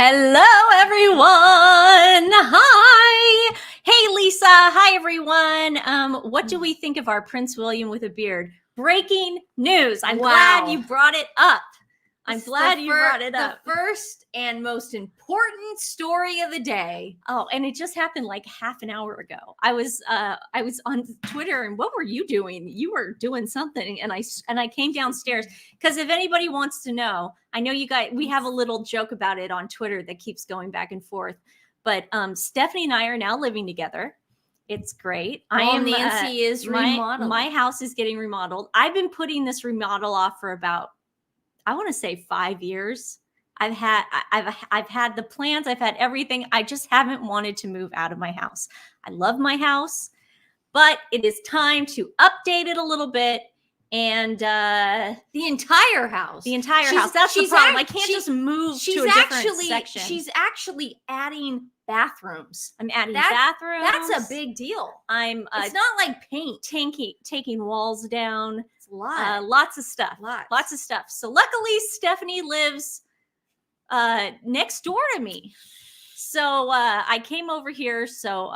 Hello, everyone. Hi. Hey, Lisa. Hi, everyone. What do we think of our Prince William with a beard? Breaking news. I'm glad you brought it up. I'm glad you brought it up. The first and most important story of the day. Oh, and it just happened like half an hour ago. I was on Twitter, and what were you doing? You were doing something, and I came downstairs because if anybody wants to know, I know you guys. We have a little joke about it on Twitter that keeps going back and forth. But Stephanie and I are now living together. It's great. Nancy is remodeling. My house is getting remodeled. I've been putting this remodel off for about, I want to say 5 years. I've had the plans. I've had everything. I just haven't wanted to move out of my house. I love my house, but it is time to update it a little bit. And the entire house. That's the problem. I can't just move to a different section. She's actually adding bathrooms. I'm adding bathrooms. That's a big deal. It's not like paint. Taking walls down. It's a lot. Lots of stuff. Lots of stuff. So luckily, Stephanie lives next door to me. So I came over here. So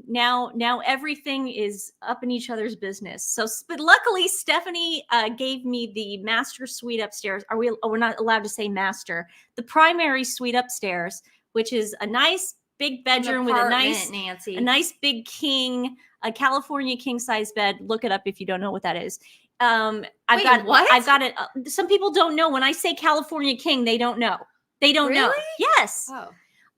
now everything is up in each other's business. So, but luckily, Stephanie gave me the master suite upstairs. We're not allowed to say master. The primary suite upstairs, which is a nice big bedroom with a nice big king, a California king size bed. Look it up if you don't know what that is. I've got it. Some people don't know. When I say California king, they don't know. They don't know. Yes. Oh.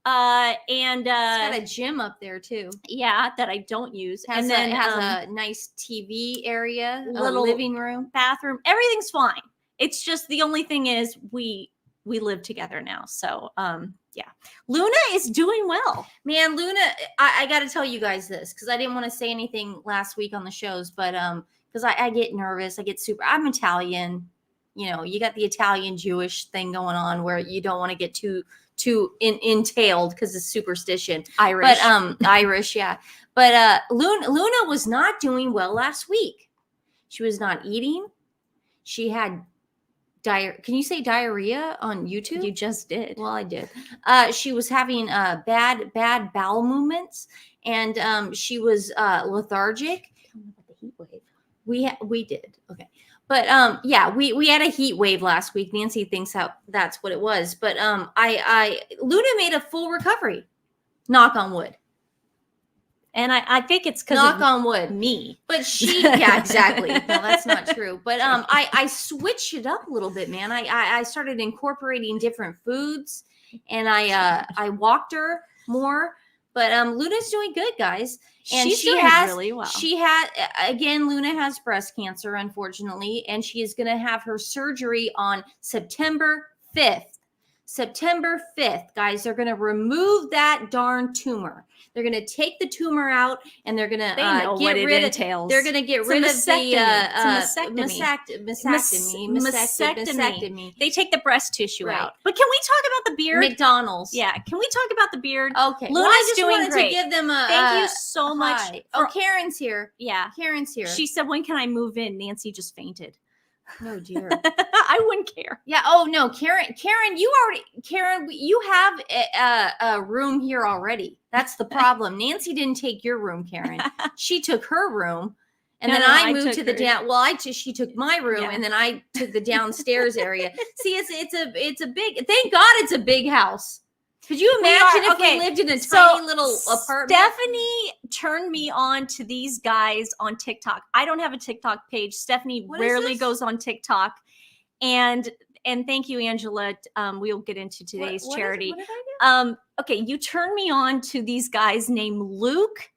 And it's got a gym up there too. Yeah, that I don't use. It has a nice TV area, little living room, bathroom. Everything's fine. It's just the only thing is we live together now. So yeah. Luna is doing well. Man, Luna, I got to tell you guys this because I didn't want to say anything last week on the shows, but because I get nervous, I'm Italian. You know, you got the Italian Jewish thing going on where you don't want to get too entailed because it's superstition. Irish. But Irish, yeah. But Luna was not doing well last week. She was not eating. She had Can you say diarrhea on YouTube? You just did. Well, I did. She was having bad bowel movements, and she was lethargic. The heat wave. We did. Okay. But yeah, we had a heat wave last week. Nancy thinks that's what it was. But Luna made a full recovery. Knock on wood. And I think it's because knock on wood. Me. But yeah, exactly. No, that's not true. But I switched it up a little bit, man. I started incorporating different foods, and I walked her more. But Luna's doing good, guys. And she's doing really well. Luna has breast cancer, unfortunately, and she is going to have her surgery on September 5th. September 5th, guys, they're going to remove that darn tumor. They're going to take the tumor out, and they're going to get rid of. They're going to get rid of the mastectomy. They take the breast tissue out. But can we talk about the beard? McDonald's. Yeah. Can we talk about the beard? Okay. Luna's doing great. To give them a thank you so much. Karen's here. Yeah, Karen's here. She said, "When can I move in?" Nancy just fainted. Oh dear. I wouldn't care. Yeah. Oh no, Karen, you have a room here already. That's the problem. Nancy didn't take your room, Karen. She took her room, and then I moved to the down. Well, she took my room, and then I took the downstairs area. See, it's a big. Thank God it's a big house. Could you imagine if we lived in a tiny little apartment? Stephanie turned me on to these guys on TikTok. I don't have a TikTok page. Stephanie rarely goes on TikTok. And thank you, Angela. We'll get into today's charity. What did I do? Okay, you turned me on to these guys named Luke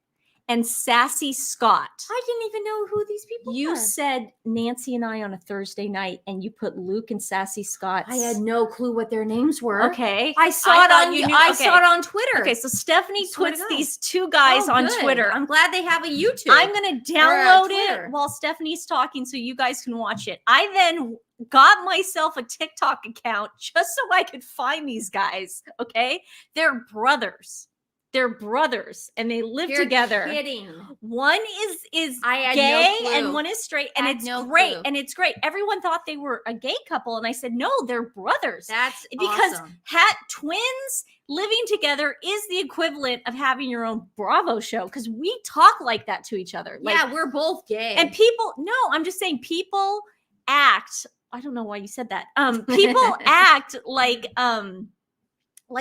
and Sassy Scott. I didn't even know who these people were. You said Nancy and I on a Thursday night, and you put Luke and Sassy Scott. I had no clue what their names were. Okay. I saw it on Twitter. Okay, so Stephanie puts these two guys on Twitter. I'm glad they have a YouTube. I'm going to download it while Stephanie's talking so you guys can watch it. I then got myself a TikTok account just so I could find these guys, okay? They're brothers. They're brothers and they live You're together. kidding. One is I had gay no clue. and one is straight, and Had it's no great. clue. And it's great. Everyone thought they were a gay couple, and I said, no, they're brothers. That's because awesome. twins living together is the equivalent of having your own Bravo show, because we talk like that to each other. Like, Yeah, we're both gay. and people, no, I'm just saying people act. I don't know why you said that. People act like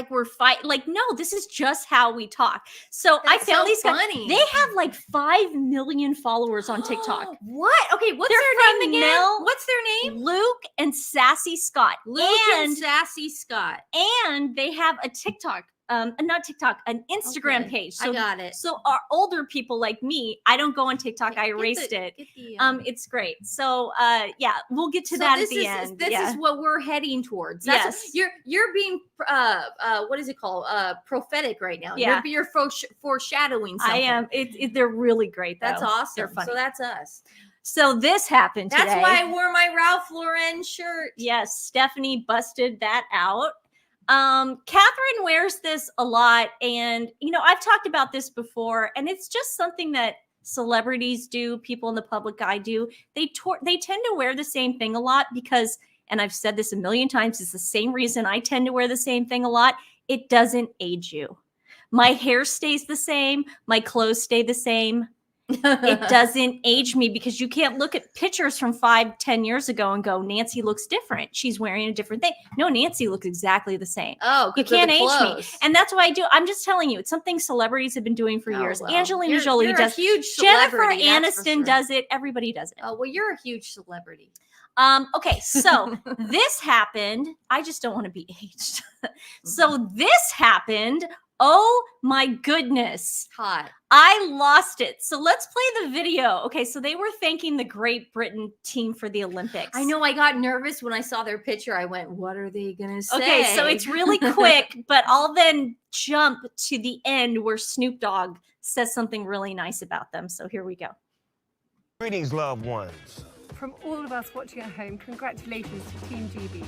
we're fighting. Like, no, this is just how we talk. So That's I found so these guys. funny. They have like 5 million followers on TikTok. What? Okay, what's They're their from name again? Mel- What's their name? Luke and Sassy Scott. Luke and Sassy Scott. And they have a TikTok, not TikTok, an Instagram Okay, page. I got it. So our older people like me, I don't go on TikTok. I erased it. It's great. So yeah, we'll get to that at the end. This is what we're heading towards. Yes. You're being what is it called? Prophetic right now. Yeah. You're foreshadowing something. I am. They're really great though. That's awesome. They're funny. So that's us. So this happened today. That's why I wore my Ralph Lauren shirt. Yes, Stephanie busted that out. Catherine wears this a lot, and I've talked about this before, and it's just something that celebrities do, people in the public eye do. They tend to wear the same thing a lot because, and I've said this a million times, it's the same reason I tend to wear the same thing a lot. It doesn't age you. My hair stays the same, my clothes stay the same. It doesn't age me, because you can't look at pictures from 5-10 years ago and go, Nancy looks different. She's wearing a different thing. No, Nancy looks exactly the same. Oh, you can't age me. And that's what I do. I'm just telling you, it's something celebrities have been doing for years. Well, Angelina Jolie does. A huge Jennifer celebrity, Aniston does it. Everybody does it. Oh, well, you're a huge celebrity. Okay, so this happened. I just don't want to be aged. So this happened. Oh my goodness. Hot. I lost it. So let's play the video. Okay, so they were thanking the Great Britain team for the Olympics. I know, I got nervous when I saw their picture. I went, what are they going to say? Okay, so it's really quick, but I'll then jump to the end where Snoop Dogg says something really nice about them. So here we go. Greetings, loved ones. From all of us watching at home, congratulations to Team GB.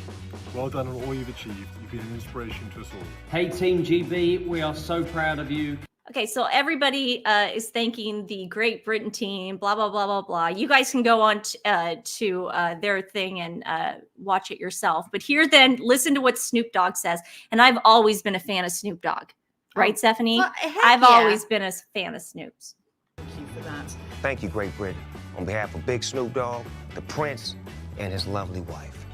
Well done on all you've achieved. You've been an inspiration to us all. Hey Team GB, we are so proud of you. Okay, so everybody is thanking the Great Britain team, blah, blah, blah, blah, blah. You guys can go on to their thing and watch it yourself. But here then, listen to what Snoop Dogg says. And I've always been a fan of Snoop Dogg. Right, Stephanie? Well, I've always been a fan of Snoop's. Thank you for that. Thank you, Great Britain. On behalf of Big Snoop Dogg, the Prince, and his lovely wife.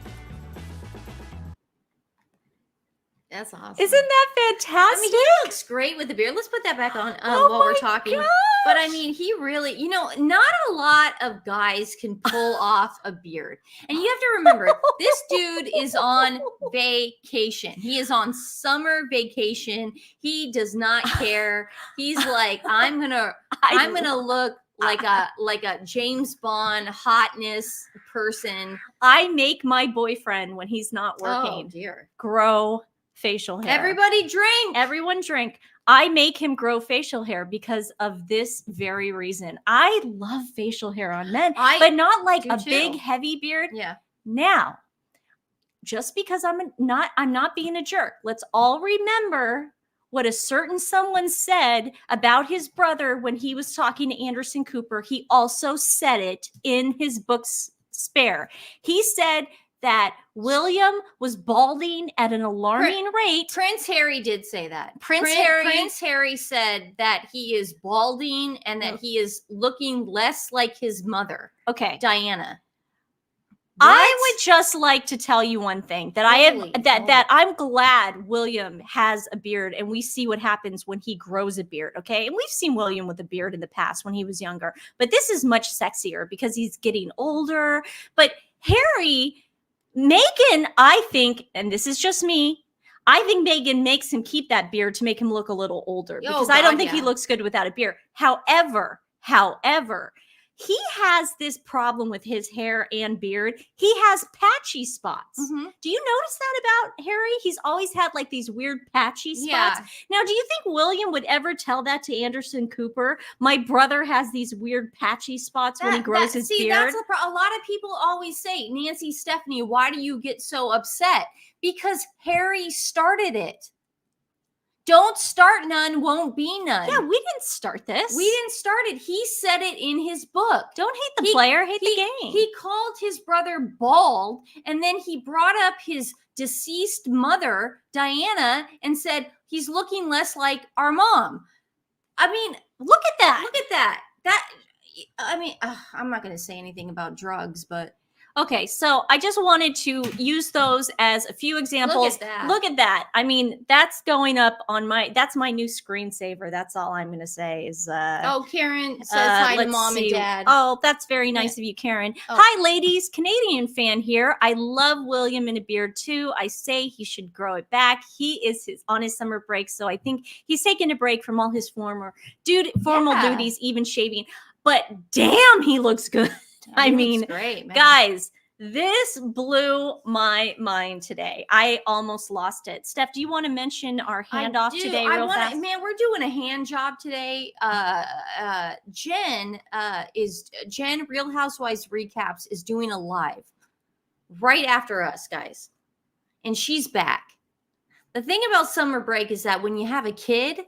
That's awesome. Isn't that fantastic? I mean, he looks great with the beard. Let's put that back on while we're talking. Gosh. But I mean, he really, not a lot of guys can pull off a beard. And you have to remember, this dude is on vacation. He is on summer vacation. He does not care. He's like, I'm gonna look like a James Bond hotness person. I make my boyfriend, when he's not working, Oh dear. grow facial hair. Everybody drink. Everyone drink. I make him grow facial hair because of this very reason. I love facial hair on men, but not like do a too. big heavy beard. Yeah. Now, just because I'm not being a jerk. Let's all remember what a certain someone said about his brother when he was talking to Anderson Cooper. He also said it in his books Spare. He said that William was balding at an alarming rate. Prince Harry did say that. Prince Harry said that he is balding and that he is looking less like his mother, Okay. Diana. I would just like to tell you one thing that Holy that I'm glad William has a beard, and we see what happens when he grows a beard. Okay. And we've seen William with a beard in the past when he was younger, but this is much sexier because he's getting older. But Harry, Meghan, I think, and this is just me, I think Meghan makes him keep that beard to make him look a little older because I don't think he looks good without a beard. However, he has this problem with his hair and beard. He has patchy spots. Mm-hmm. Do you notice that about Harry? He's always had like these weird patchy spots. Yeah. Now, do you think William would ever tell that to Anderson Cooper? My brother has these weird patchy spots when he grows his beard. That's a lot of people always say, Nancy, Stephanie, why do you get so upset? Because Harry started it. Don't start none, won't be none. Yeah, we didn't start this. We didn't start it. He said it in his book. Don't hate the player, hate the game. He called his brother bald, and then he brought up his deceased mother, Diana, and said he's looking less like our mom. I mean, look at that. Look at that. I'm not going to say anything about drugs, but okay, so I just wanted to use those as a few examples. Look at that. I mean, that's going up on that's my new screensaver. That's all I'm going to say is oh, Karen says hi to mom and dad. Oh, that's very nice of you, Karen. Oh. Hi, ladies. Canadian fan here. I love William in a beard too. I say he should grow it back. He is on his summer break, so I think he's taking a break from all his formal duties, even shaving. But damn, he looks good. I mean, great, man. Guys, this blew my mind today. I almost lost it. Steph, do you want to mention our handoff today real fast? Man, we're doing a hand job today. Jen Real Housewives Recaps is doing a live right after us, guys. And she's back. The thing about summer break is that when you have a kid,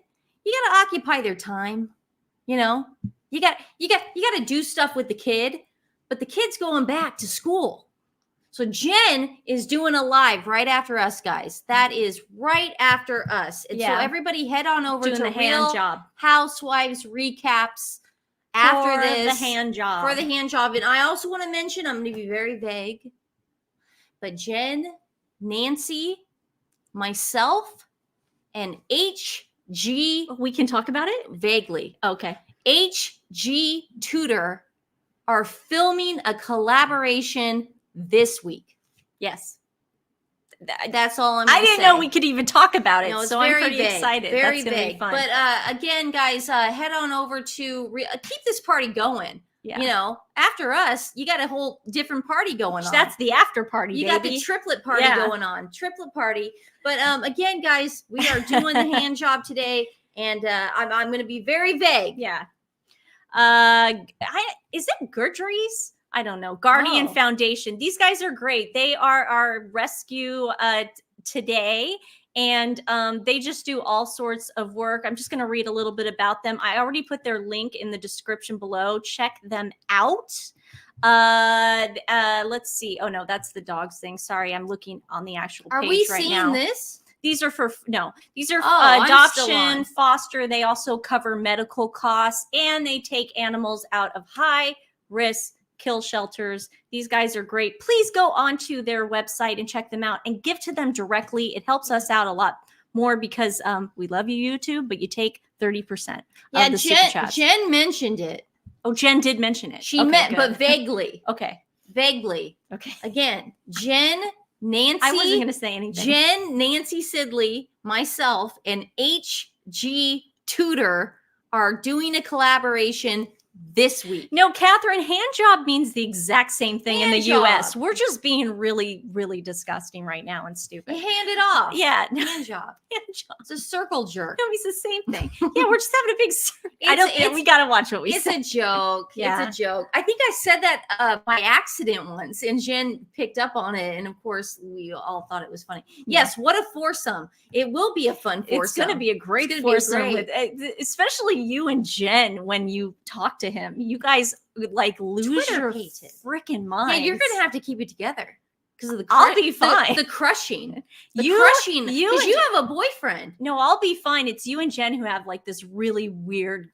you got to occupy their time. You know, you got to do stuff with the kid. But the kid's going back to school. So Jen is doing a live right after us, guys. That is right after us. And so everybody head on over to the hand job. Housewives Recaps after this. For the hand job. For the hand job. And I also want to mention, I'm going to be very vague, but Jen, Nancy, myself, and HG. We can talk about it? Vaguely. Okay. HG Tutor are filming a collaboration this week. Yes. That's all I'm I didn't know we could even talk about it, so I'm pretty excited. Very That's vague. Fun. But again, guys, head on over to keep this party going. Yeah. You know, after us, you got a whole different party going on. That's the after party, You got the triplet party going on. Triplet party. But again, guys, we are doing the hand job today, and I'm going to be very vague. Yeah. Is it Guidry's? I don't know. Guardian Foundation. These guys are great. They are our rescue today, and they just do all sorts of work. I'm just going to read a little bit about them. I already put their link in the description below. Check them out. Let's see. Oh no, that's the dogs thing. Sorry, I'm looking on the actual page right now. Are we seeing this? These are these are adoption, foster. They also cover medical costs, and they take animals out of high risk kill shelters. These guys are great. Please go onto their website and check them out and give to them directly. It helps us out a lot more because we love you, YouTube, but you take 30%. Yeah, of the super chats. Jen mentioned it. Oh, Jen did mention it. She meant, but vaguely. Okay. Vaguely. Okay. Again, Jen, Nancy. I wasn't going to say anything. Jen, Nancy Sidley, myself, and HG Tutor are doing a collaboration this week. No, Catherine, hand job means the exact same thing in the job. US. We're just being really, really disgusting right now and stupid. You hand it off. Yeah. Hand job. Hand job. It's a circle jerk. No, it's the same thing. Yeah, we're just having a big circle. We got to watch what we say. It's a joke. Yeah. It's a joke. I think I said that by accident once, and Jen picked up on it. And of course, we all thought it was funny. Yes, what a foursome. It will be a fun foursome. It's going to be a great foursome, especially you and Jen when you talk to him. You guys would like lose your freaking mind. Yeah, you're gonna have to keep it together because of the. I'll be fine. The crushing, you crushing. Because you have a boyfriend. No, I'll be fine. It's you and Jen who have like this really weird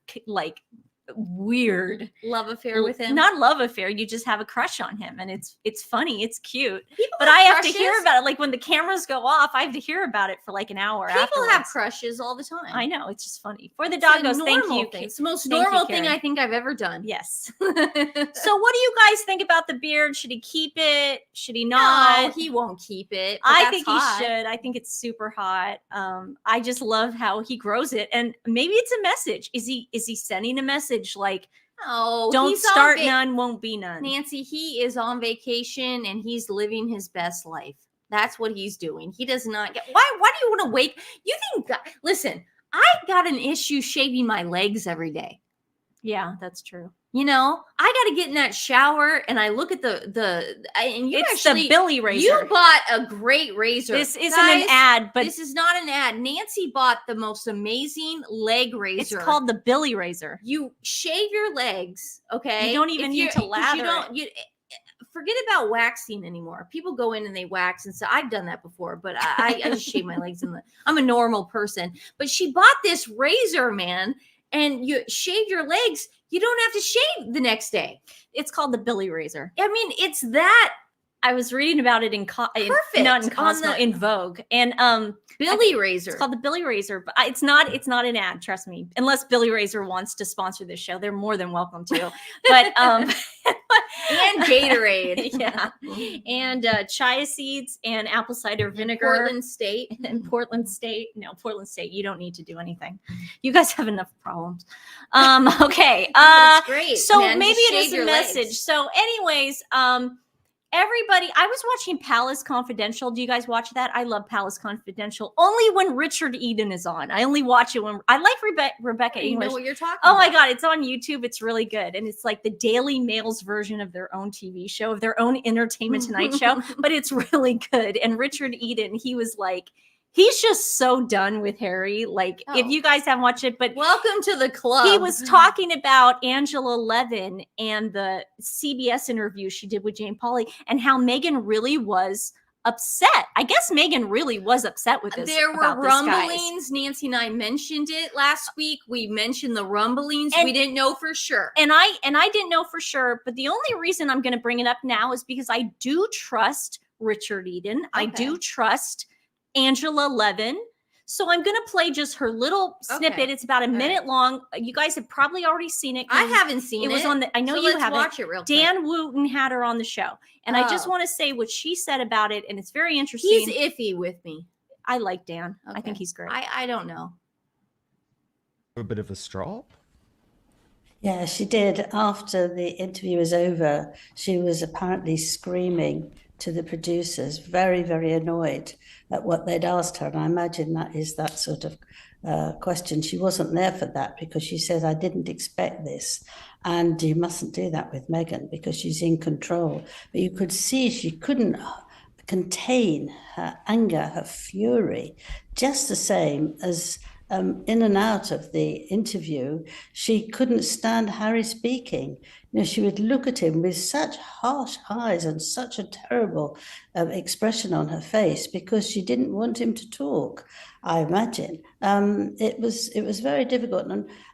love affair with him. Not love affair. You just have a crush on him, and it's funny. It's cute. But I have to hear about it. Like when the cameras go off, I have to hear about it for like an hour. People have crushes all the time. I know. It's just funny. For the doggos, thank you. It's the most normal thing I think I've ever done. Yes. So what do you guys think about the beard? Should he keep it? Should he not? No, he won't keep it. I think he should. I think it's super hot. I just love how he grows it, and maybe it's a message. Is he sending a message like, no, don't start none, won't be none? Nancy, he is on vacation and he's living his best life. That's what he's doing. He does not get why do you want to wake? You think listen, I got an issue shaving my legs every day. Yeah, that's true. You know, I got to get in that shower and I look at and you It's actually, the Billy razor. you bought a great razor. This isn't an Guys, ad, but this is not an ad. Nancy bought the most amazing leg razor. it's called the Billy razor. You shave your legs, okay? You don't even need to lather Forget about waxing anymore. People go in and they wax and so I've done that before, but I just shave my legs I'm a normal person. But she bought this razor, man, and you shave your legs. You don't have to shave the next day. It's called the Billy razor. I mean, it's that I was reading about it in Vogue, and Billy razor. It's called the Billy razor, but it's not an ad. Trust me. Unless Billy Razor wants to sponsor this show, they're more than welcome to. But and Gatorade, yeah, and chia seeds and apple cider vinegar. Portland State. And Portland State. No, Portland State. You don't need to do anything. You guys have enough problems. Okay. It's great. So man. maybe Just it is shave a your message. legs. So, anyways, everybody, I was watching Palace Confidential. Do you guys watch that? I love Palace Confidential. Only when Richard Eden is on. I only watch it when I like Rebecca You English. know what you're talking Oh my about. God, it's on YouTube. It's really good. And it's like the Daily Mail's version of their own TV show, of their own Entertainment Tonight show, but it's really good. And Richard Eden, he was like, he's just so done with Harry. Like, if Oh. you guys haven't watched it, but Welcome to the club. he was talking about Angela Levin and the CBS interview she did with Jane Pauley and how Meghan really was upset. I guess Meghan really was upset with this. There were about this, guys. rumblings. Nancy and I mentioned it last week. We mentioned the rumblings. And- we didn't know for sure. And I didn't know for sure, but the only reason I'm going to bring it up now is because I do trust Richard Eden. I do Okay. trust Angela Levin. So I'm going to play just her little snippet. Okay. It's about a All minute right. long. You guys have probably already seen it. I 'cause haven't seen it. It was on the, I know so you let's haven't. watch it real quick. Dan Wooten had her on the show. And I just Oh. want to say what she said about it. And it's very interesting. He's iffy with me. I like Dan. I think Okay. he's great. I don't know. A bit of a straw. Yeah, she did. After the interview was over, she was apparently screaming to the producers, very, very annoyed at what they'd asked her. And I imagine that is that sort of question. She wasn't there for that because she said, I didn't expect this. And you mustn't do that with Meghan because she's in control. But you could see she couldn't contain her anger, her fury, just the same as in and out of the interview, she couldn't stand Harry speaking. You know, she would look at him with such harsh eyes and such a terrible expression on her face because she didn't want him to talk. I imagine it was very difficult.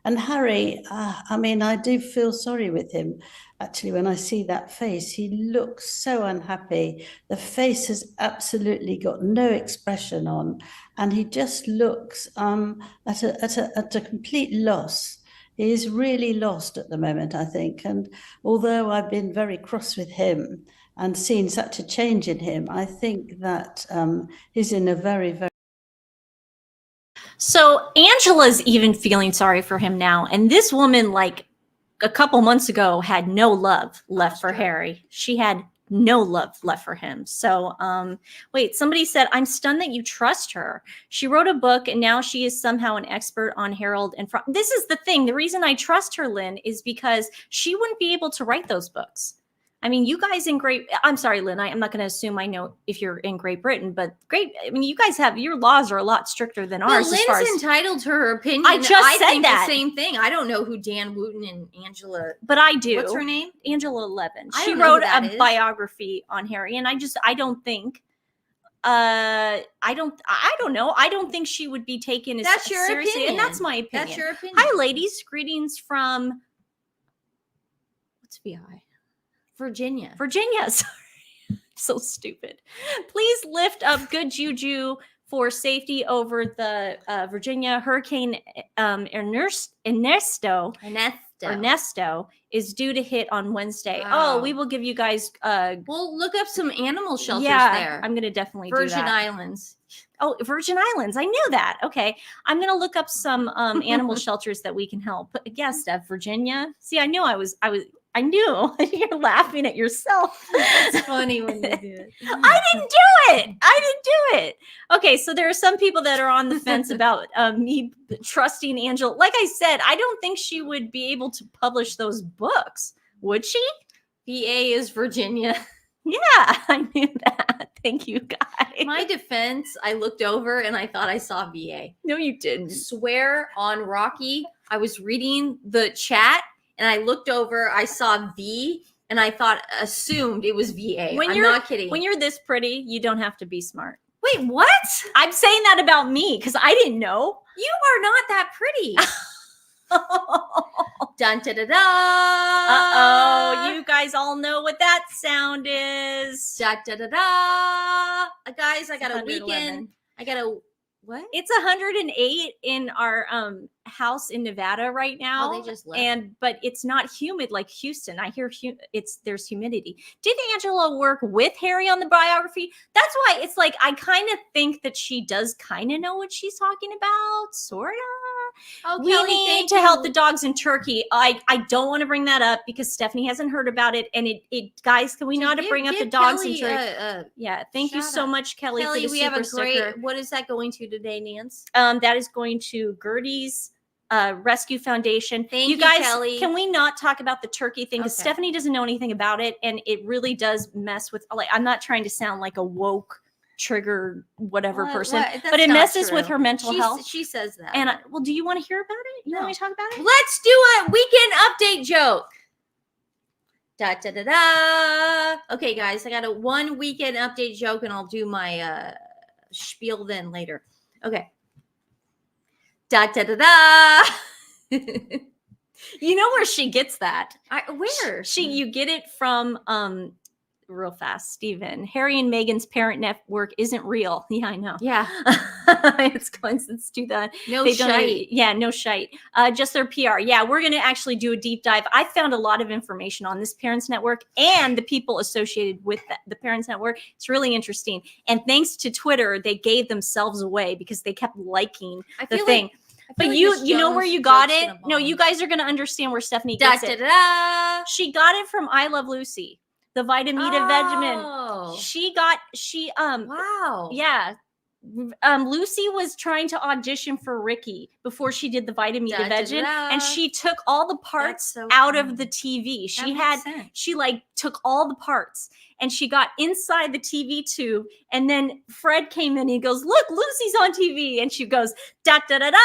And Harry, I mean, I do feel sorry with him. Actually, when I see that face, he looks so unhappy. The face has absolutely got no expression on, and he just looks at a complete loss. He is really lost at the moment, I think. And although I've been very cross with him and seen such a change in him, I think that he's in a very, very So Angela's even feeling sorry for him now. And this woman, like a couple months ago, had no love left for Harry. She had no love left for him. So wait, somebody said, I'm stunned that you trust her. She wrote a book and now she is somehow an expert on Harold and this is the thing. The reason I trust her, Lynn, is because she wouldn't be able to write those books. I mean, you guys I'm sorry, Lynn, I'm not going to assume I know if you're in Great Britain, but you guys have, your laws are a lot stricter than ours. Lynn's as far as, entitled to her opinion. I just said think that. the same thing. I don't know who Dan Wooten and Angela. but I do. What's her name? Angela Levin. I She don't know who wrote that a is. biography on Harry, and I don't think I don't know. I don't think she would be taken as That's your seriously. opinion. And that's my opinion. That's your opinion. Hi, ladies. Greetings from what's VI? Virginia. Virginia. Sorry. So stupid. Please lift up good juju for safety over the Virginia Hurricane Ernesto is due to hit on Wednesday. Wow. Oh, we will give you guys We'll look up some animal shelters yeah, there. I'm going to definitely do Virgin that. Islands. Oh, Virgin Islands. I knew that. Okay. I'm going to look up some animal shelters that we can help. But yes, Steph, Virginia. See, I knew I knew. You're laughing at yourself. It's funny when you do it. I didn't do it. Okay, so there are some people that are on the fence about me trusting Angela. Like I said, I don't think she would be able to publish those books, would she? VA is Virginia. Yeah, I knew that. Thank you, guys. My defense, I looked over and I thought I saw VA. No, you didn't. Swear on Rocky, I was reading the chat and I looked over, I saw V, and I assumed it was VA. I'm not kidding. When you're this pretty, you don't have to be smart. Wait, what? I'm saying that about me because I didn't know. You are not that pretty. Dun da da da. Uh-oh, you guys all know what that sound is. Da da da da. Guys, I got a 111. weekend. I got a what? It's 108 in our house in Nevada right now. Oh, they just left. But it's not humid like Houston. I hear there's humidity. Did Angela work with Harry on the biography? That's why it's like I kind of think that she does kind of know what she's talking about, sort of. Oh, We Kelly, need thank to you. help the dogs in Turkey. I don't want to bring that up because Stephanie hasn't heard about it. And it guys, can we not bring up the dogs in Turkey? Yeah, thank you shout so out. much, Kelly. Kelly, for the we have a super great. sticker. What is that going to today, Nance? That is going to Gertie's Rescue Foundation. Thank you, guys, Kelly. Can we not talk about the turkey thing? Because Okay. Stephanie doesn't know anything about it, and it really does mess with. Like, I'm not trying to sound like a woke trigger whatever person, That's but it not messes with true. her mental health. She says that. And well, do you want to hear about it? You want me to talk about it? Let's do a weekend update joke. Da da da da. Okay, guys, I got a one weekend update joke, and I'll do my spiel then later. Okay. Da da da da. You know where she gets that? Where? You get it from real fast, Steven. Harry and Meghan's parent network isn't real. Yeah, I know. Yeah. It's coincidence to that. No They don't- shite. Yeah, no shite. Just their PR. Yeah, we're going to actually do a deep dive. I found a lot of information on this Parents Network and the people associated with the Parents Network. It's really interesting. And thanks to Twitter, they gave themselves away because they kept liking I the feel thing. like- I But feel like you this know where Jones you got joke's it? gonna No, bomb. you guys are going to understand where Stephanie Da gets da it. da da. She got it from I Love Lucy, the Vitamita Vegemin. Oh. Wow. Yeah. Lucy was trying to audition for Ricky before she did the Vitamita Da, da, Vegemin, da. and she took all the parts so out funny. of the TV. That makes sense. She took all the parts and she got inside the TV tube. And then Fred came in and he goes, "Look, Lucy's on TV." And she goes, "Da da da da."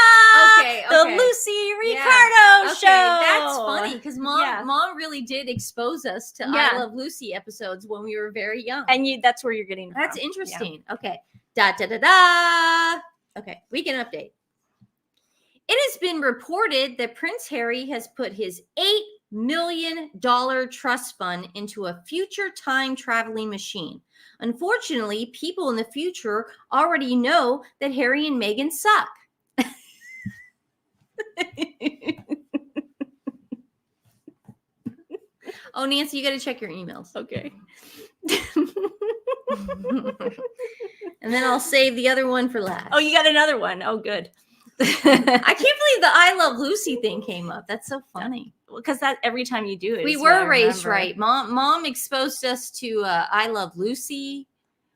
Okay, The okay. Lucy Yeah. Ricardo Okay, show. that's funny because Yeah. mom really did expose us to Yeah. I Love Lucy episodes when we were very young. And that's where you're getting it That's from. interesting. Okay. Da da da da. Okay, weekend update. It has been reported that Prince Harry has put his $8 million trust fund into a future time traveling machine. Unfortunately, people in the future already know that Harry and Meghan suck. Oh, Nancy, you got to check your emails. Okay. And then I'll save the other one for last. Oh, you got another one. Oh, good. I can't believe the I Love Lucy thing came up. That's so funny. Because that every time you do it, We is what I were raised remember. right. Mom exposed us to I Love Lucy.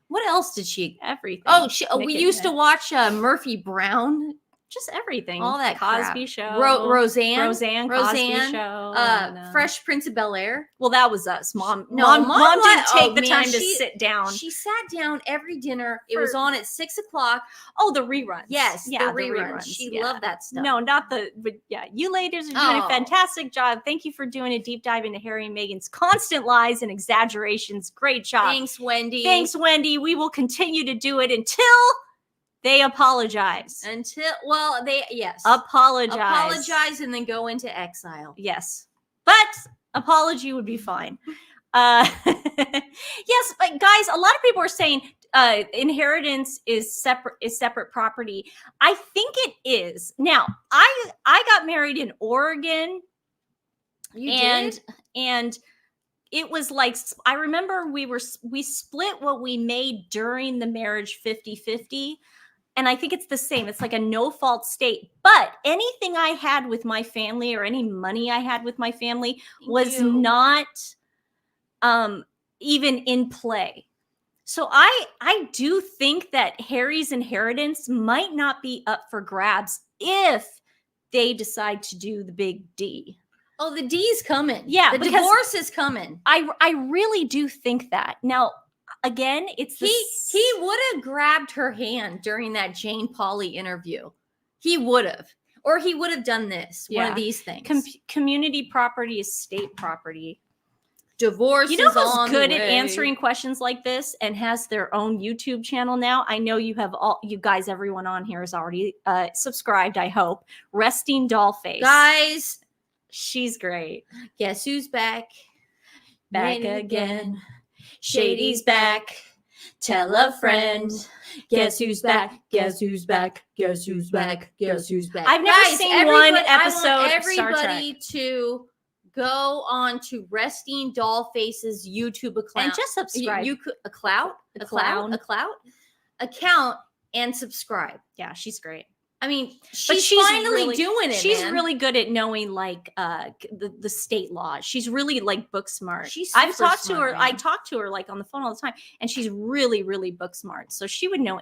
What else did she? Everything. Oh, we Nick used to and watch Murphy Brown, just everything. all that Cosby crap. Show. Roseanne, Cosby Show. and, Fresh Prince of Bel-Air. Well, that was us. Mom Mom didn't take oh, the man, time to she- sit down. She sat down every dinner. It was For- on at 6:00. Oh, the reruns. Yes, yeah, the reruns. She yeah. loved that stuff. No, not but yeah, you ladies are doing Oh. a fantastic job. Thank you for doing a deep dive into Harry and Meghan's constant lies and exaggerations. Great job. Thanks, Wendy. Thanks, Wendy. We will continue to do it until they apologize. Yes. Apologize. And then go into exile. Yes. But apology would be fine. Yes, but guys, a lot of people are saying inheritance is separate property. I think it is. Now, I got married in Oregon. And it was like, I remember we split what we made during the marriage 50-50. And I think it's the same. It's like a no fault state. But anything I had with my family or any money I had with my family was not even in play. So I do think that Harry's inheritance might not be up for grabs if they decide to do the big D. Oh, the D's coming. Yeah, the because divorce is coming. I really do think that. Now, again, it's He would have grabbed her hand during that Jane Pauley interview. He would have. Or he would have done this. One Yeah. of these things. Community property is state property. Divorce You know is on who's the good at way. answering questions like this and has their own YouTube channel now? I know you have you guys, everyone on here is already subscribed, I hope. Resting Dollface. Guys, she's great. guess who's back? Back Winning again. Shady's back. Tell a friend. Guess who's back? Guess who's back? Guess who's back? Guess who's back? I've never Guys, seen one episode I of want Star Trek. everybody to go on to Resting Dollface's YouTube account And just subscribe. You could account and subscribe. Yeah, she's great. I mean, But she's finally really, doing it. She's man. really good at knowing like the state laws. She's really like book smart. She's I've super talked to her. smart, I man. talk to her like on the phone all the time, and she's really book smart. So she would know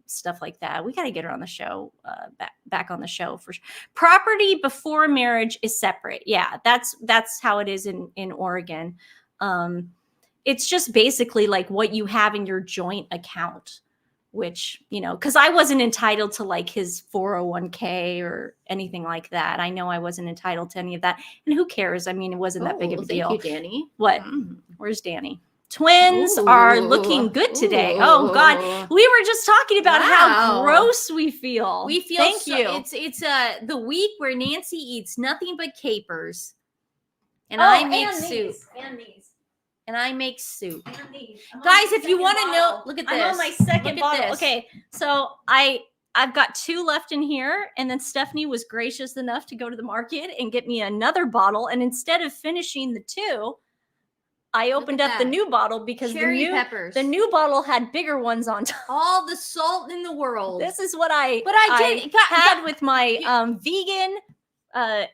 stuff like that. We got to get her on the show, back on the show for sure. Property before marriage is separate. Yeah, that's how it is in Oregon. It's just basically like what you have in your joint account. Which, you know, because I wasn't entitled to like his 401k or anything like that. I know I wasn't entitled to any of that. And who cares? I mean, it wasn't that big of a deal. Thank you, Danny. What? Where's Danny? Twins are looking good today. Oh God. We were just talking about how Wow. gross we feel. We feel Thank so, you. It's the week where Nancy eats nothing but capers. And I make soup. And I make soup. Guys, if you want to know, look at this. I'm on my second Look at bottle. this. Okay, so I've got 2 left in here, and then Stephanie was gracious enough to go to the market and get me another bottle. And instead of finishing the 2, I opened at up the that. new bottle because Cherry peppers. the new bottle had bigger ones on top. All the salt in the world. This is what I I had with my vegan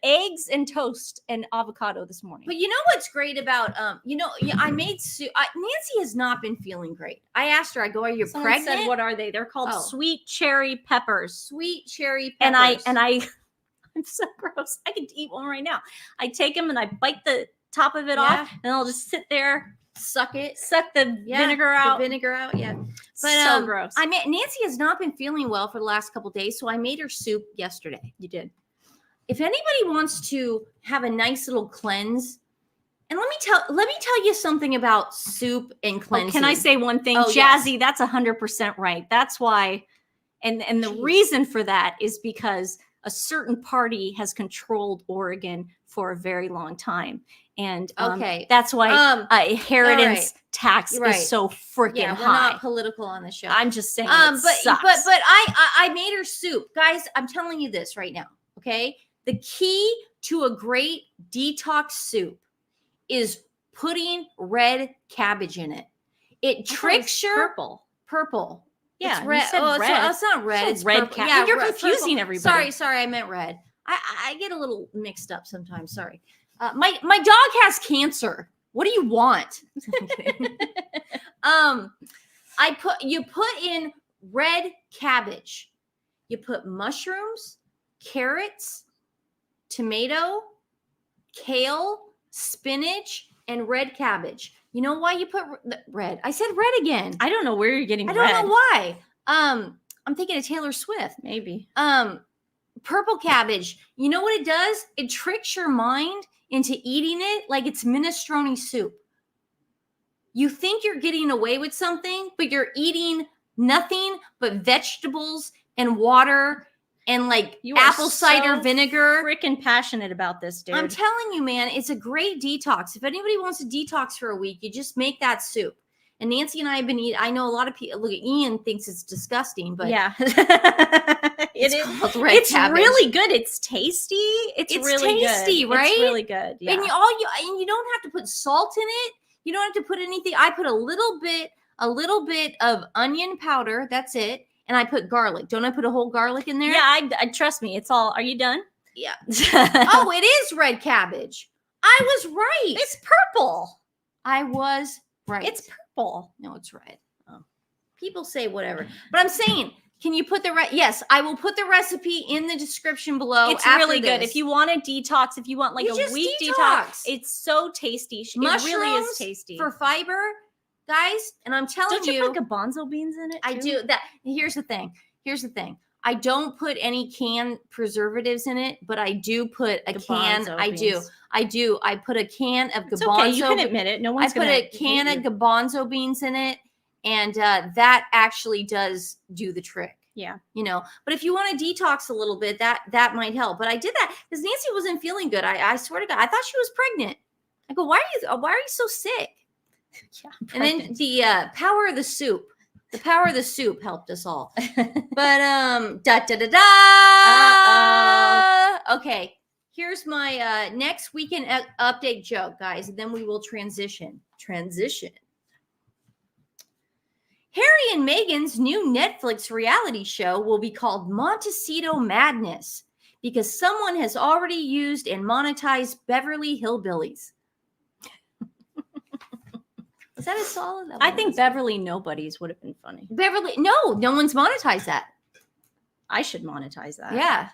eggs and toast and avocado this morning. But you know what's great about I made soup. Nancy has not been feeling great. I asked her. I go, "Are you Someone pregnant?" said, what are they? They're called Oh. sweet cherry peppers. Sweet cherry And peppers. I'm so gross. I could eat one right now. I take them and I bite the top of it off, and I'll just sit there, suck the vinegar out. vinegar out. Yeah, but so gross. Nancy has not been feeling well for the last couple days, so I made her soup yesterday. You did. If anybody wants to have a nice little cleanse, and let me tell you something about soup and cleansing. Can I say one thing? Oh, yes. Jazzy, that's 100% right. That's why, and the reason for that is because a certain party has controlled Oregon for a very long time. And that's why inheritance tax is so freaking we're high. not political on the show. I'm just saying but sucks. I made her soup. Guys, I'm telling you this right now, okay? The key to a great detox soup is putting red cabbage in it. It tricks your purple. Yeah, it's red. you said red. It's not red. It's red purple. cabbage. Yeah, You're red, confusing purple. everybody. Sorry, I meant red. I get a little mixed up sometimes. Sorry. My dog has cancer. What do you want? You put in red cabbage. You put mushrooms, carrots, tomato, kale, spinach, and red cabbage. You know why you put red? I said red again. I don't know where you're getting I red. don't know why. I'm thinking of Taylor Swift. Maybe. Purple cabbage. You know what it does? It tricks your mind into eating it like it's minestrone soup. You think you're getting away with something, but you're eating nothing but vegetables and water and like You are apple cider so vinegar. Freaking passionate about this, dude. I'm telling you, man, it's a great detox. If anybody wants to detox for a week, you just make that soup. And Nancy and I have been eating. I know a lot of people. Look, Ian thinks it's disgusting, but yeah, it's called red It's cabbage. really good. It's tasty. It's really tasty, good. right? It's really good. Yeah. And you don't have to put salt in it. You don't have to put anything. I put a little bit of onion powder. That's it. And I put garlic. Don't I put a whole garlic in there? Yeah, I trust me. It's all. Are you done? Yeah. Oh, it is red cabbage. I was right. It's purple. I was right. It's purple. No, it's red. Oh. People say whatever, but I'm saying, can you put the yes? I will put the recipe in the description below. It's after really good. this. If you want a detox, if you want like You a just week detox. detox, it's so tasty. It really is Mushrooms tasty. for fiber, guys. And I'm telling Don't you put garbanzo beans in it? I too? do that. Here's the thing. I don't put any canned preservatives in it, but I do put a can. Garbanzo I beans. do. I put a can of It's garbanzo. okay. You can admit it. No I one's put gonna a can of garbanzo beans in it, and that actually does do the trick. Yeah. But if you want to detox a little bit, that might help. But I did that because Nancy wasn't feeling good. I swear to God, I thought she was pregnant. I go, why are you so sick? Yeah. And then the power of the soup. The power of the soup helped us all. But okay, here's my next weekend update joke, guys, and then we will transition. Harry and Meghan's new Netflix reality show will be called Montecito Madness because someone has already used and monetized Beverly Hillbillies. Is that a solid? I think Beverly Nobodies would have been funny. No one's monetized that. I should monetize that. Yeah.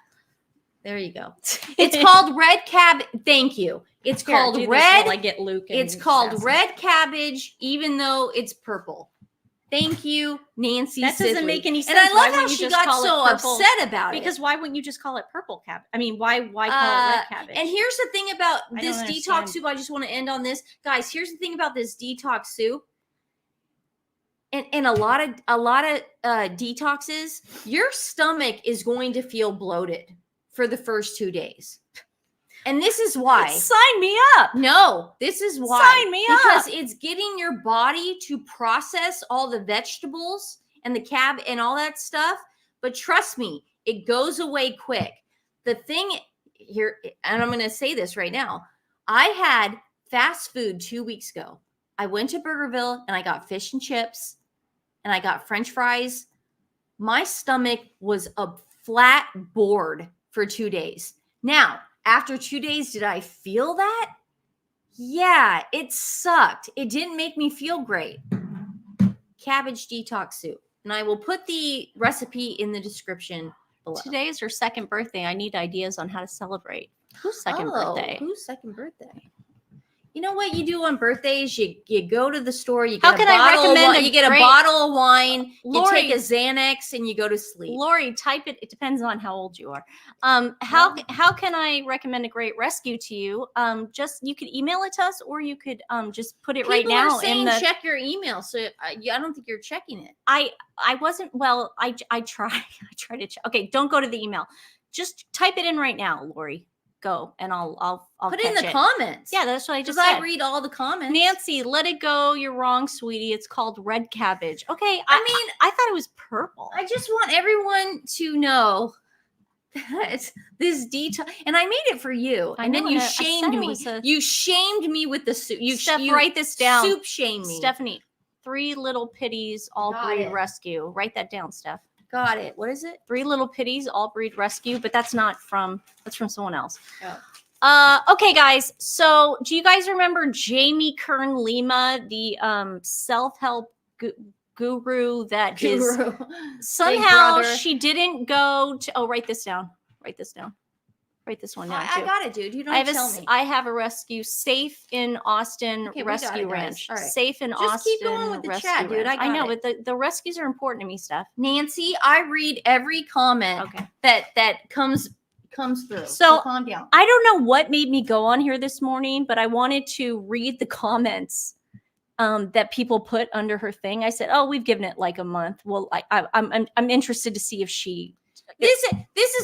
There you go. It's called Red Cab. Thank you. It's Here, called do this Red. while I get Luke. It's and called Sassy. Red Cabbage, even though it's purple. Thank you, Nancy. That doesn't Sidley. make any sense. And I Why love how wouldn't you she just got call it so purple? upset about it. Because why wouldn't you just call it purple cabbage? I mean, why call it red cabbage? And here's the thing about I this don't detox understand. soup. I just want to end on this, guys. Here's the thing about this detox soup. And a lot of detoxes, your stomach is going to feel bloated for the first 2 days. And this is why. Sign me up. No, this is why. Sign me because up. it's getting your body to process all the vegetables and the cab and all that stuff. But trust me, it goes away quick. The thing here, and I'm going to say this right now. I had fast food 2 weeks ago. I went to Burgerville and I got fish and chips and I got French fries. My stomach was a flat board for 2 days. Now, after 2 days, did I feel that? Yeah, it sucked. It didn't make me feel great. Cabbage detox soup. And I will put the recipe in the description below. Today is her second birthday. I need ideas on how to celebrate. Whose second birthday? Whose second birthday? You know what you do on birthdays? You go to the store, you How get can a I bottle of recommend wine, a you get a great- bottle of wine, Lori- you take a Xanax, and you go to sleep. Lori, type it. It depends on how old you are. How can I recommend a great rescue to you? Just you could email it to us, or you could just put it right People now are saying in the. check your email, so I don't think you're checking it. I wasn't. Well, I try. I try to check. Okay, don't go to the email. Just type it in right now, Lori. Go and I'll Put it in catch the comments. Yeah, that's what I because just said. I read all the comments. Nancy, let it go. You're wrong, sweetie. It's called red cabbage. Okay, I thought it was purple. I just want everyone to know that this detox, and I made it for you, I and then know, you and I said shamed it me. was a- You shamed me with the soup. You write this down. Soup shame me. Stephanie, 3 Little Pitties All Got Breed it. Rescue. Write that down, Steph. Got it. What is it? 3 Little Pitties All Breed Rescue, but that's from someone else. Oh. Okay, guys. So, do you guys remember Jamie Kern Lima, the self-help guru that is Guru. somehow Big brother. she didn't go to? Oh, write this down. Write this down. Write this one down. I too. got it, dude. You don't I have tell me. I have a rescue safe in Austin Okay, we got Rescue it, guys. Ranch. All right. Safe in Just Austin. keep going with the Rescue chat, dude. Ranch. I got know, it. but the rescues are important to me, Steph. Nancy, I read every comment Okay. that comes through. So, calm down. I don't know what made me go on here this morning, but I wanted to read the comments that people put under her thing. I said, "Oh, we've given it like a month." Well, I'm interested to see if she. This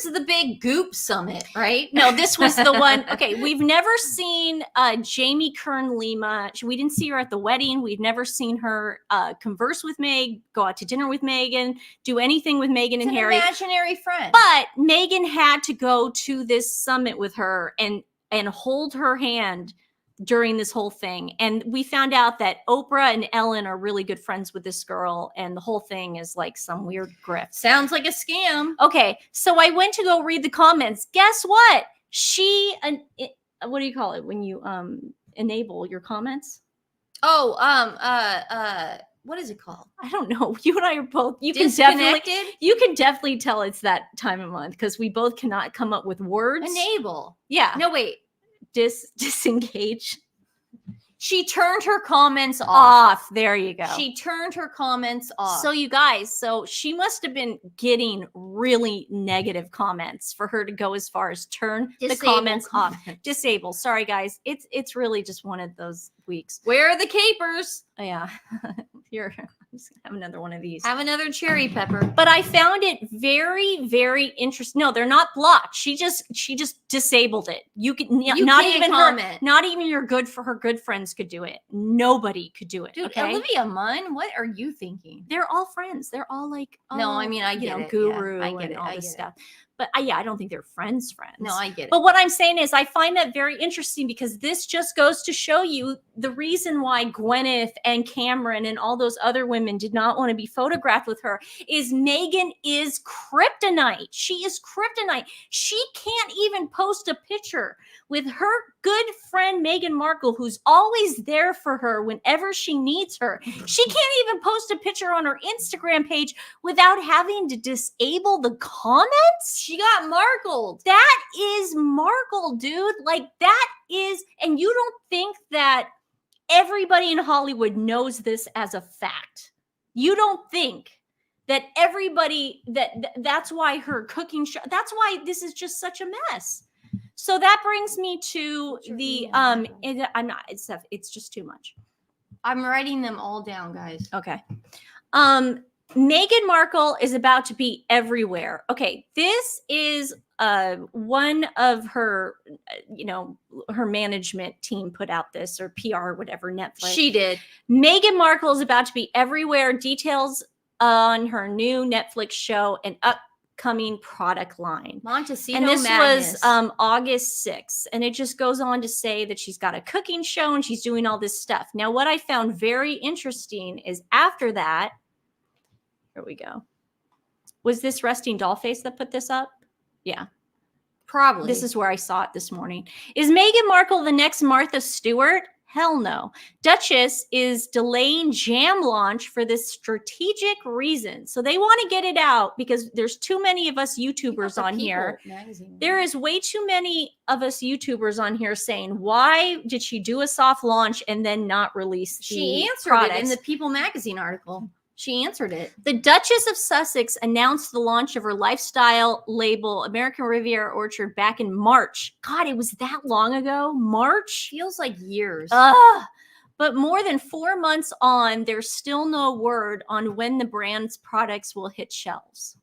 is the big Goop Summit, right? No, this was the one. Okay, we've never seen Jamie Kern Lima. We didn't see her at the wedding. We've never seen her converse with Meg, go out to dinner with Meghan, do anything with Meghan It's and an Harry. imaginary friend. But Meghan had to go to this summit with her and hold her hand during this whole thing. And we found out that Oprah and Ellen are really good friends with this girl. And the whole thing is like some weird grift. Sounds like a scam. Okay, so I went to go read the comments. Guess what? What do you call it when you enable your comments? Oh, what is it called? I don't know. You and I are both. You Disconnected? can definitely tell it's that time of month because we both cannot come up with words. Enable. Yeah. No, wait. Disengage. She turned her comments off. Off. There you go. She turned her comments off. So you guys, so she must have been getting really negative comments for her to go as far as turn the comments off. Disable. Sorry guys. It's really just one of those weeks. Where are the capers? Oh, yeah. Here. I'm just gonna have another one of these. Have another cherry pepper. But I found it very, very interesting. No, they're not blocked. She just disabled it. You could not can't even comment. not even your good friends could do it. Nobody could do it. Dude, okay? Olivia Munn, what are you thinking? They're all friends. They're all like, No, I mean, I get it. guru Yeah, I get and it. all I this get it. stuff. But I don't think they're friends. No, I get it. But what I'm saying is, I find that very interesting because this just goes to show you the reason why Gwyneth and Cameron and all those other women did not want to be photographed with her is Meghan is kryptonite. She is kryptonite. She can't even post a picture with her good friend Meghan Markle, who's always there for her whenever she needs her. She can't even post a picture on her Instagram page without having to disable the comments. She got markled. That is Markle, dude. Like that is, and you don't think that everybody in Hollywood knows this as a fact. You don't think that everybody that's why her cooking show, that's why this is just such a mess. So that brings me to the it's just too much. I'm writing them all down, guys. Okay. Meghan Markle is about to be everywhere. Okay, this is one of her, her management team put out this, or PR, whatever, Netflix. She did. Meghan Markle is about to be everywhere. Details on her new Netflix show and upcoming product line. Montecito and this Madness. was August 6th. And it just goes on to say that she's got a cooking show and she's doing all this stuff. Now, what I found very interesting is after that, here we go. Was this Resting Dollface that put this up? Yeah. Probably. This is where I saw it this morning. Is Meghan Markle the next Martha Stewart? Hell no. Duchess is delaying jam launch for this strategic reason. So they want to get it out because there's too many of us YouTubers on here. There is way too many of us YouTubers on here saying, why did she do a soft launch and then not release the She answered products? it in the People magazine article. She answered it. The Duchess of Sussex announced the launch of her lifestyle label, American Riviera Orchard, back in March. God, it was that long ago? March? Feels like years. But more than 4 months on, there's still no word on when the brand's products will hit shelves.